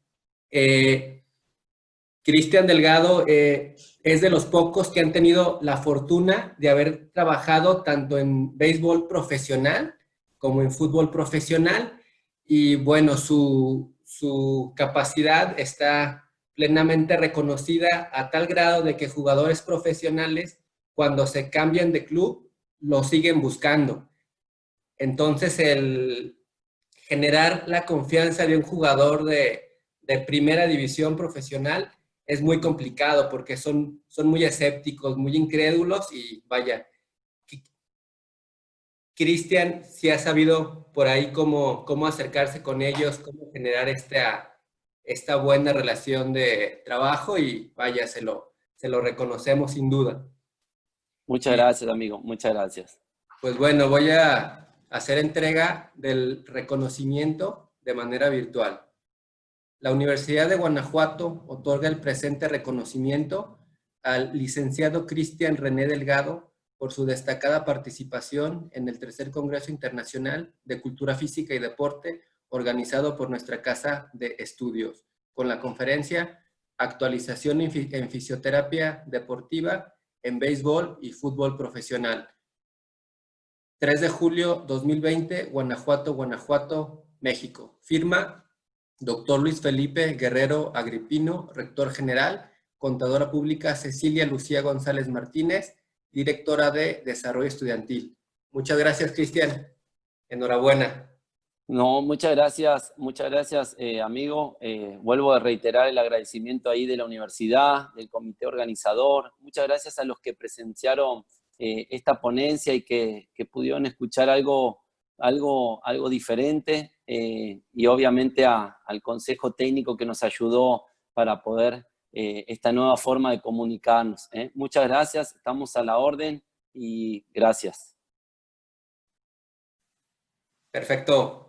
Cristian Delgado es de los pocos que han tenido la fortuna de haber trabajado tanto en béisbol profesional como en fútbol profesional y bueno, su capacidad está plenamente reconocida a tal grado de que jugadores profesionales cuando se cambian de club lo siguen buscando. Entonces el generar la confianza de un jugador de primera división profesional es muy complicado porque son muy escépticos, muy incrédulos y vaya, Cristian sí ha sabido por ahí cómo acercarse con ellos, cómo generar esta buena relación de trabajo y vaya, se lo reconocemos sin duda. Muchas gracias, amigo, muchas gracias. Pues bueno, voy a hacer entrega del reconocimiento de manera virtual. La Universidad de Guanajuato otorga el presente reconocimiento al licenciado Cristian René Delgado por su destacada participación en el tercer Congreso Internacional de Cultura Física y Deporte organizado por nuestra Casa de Estudios, con la conferencia Actualización en Fisioterapia Deportiva en Béisbol y Fútbol Profesional. 3 de julio 2020, Guanajuato, Guanajuato, México. Firma Dr. Luis Felipe Guerrero Agripino, Rector General. Contadora Pública Cecilia Lucía González Martínez, Directora de Desarrollo Estudiantil. Muchas gracias, Cristian. Enhorabuena. No, muchas gracias, amigo. Vuelvo a reiterar el agradecimiento ahí de la universidad, del comité organizador. Muchas gracias a los que presenciaron esta ponencia y que pudieron escuchar algo diferente, y obviamente al consejo técnico que nos ayudó para poder esta nueva forma de comunicarnos. Muchas gracias, estamos a la orden y gracias. Perfecto.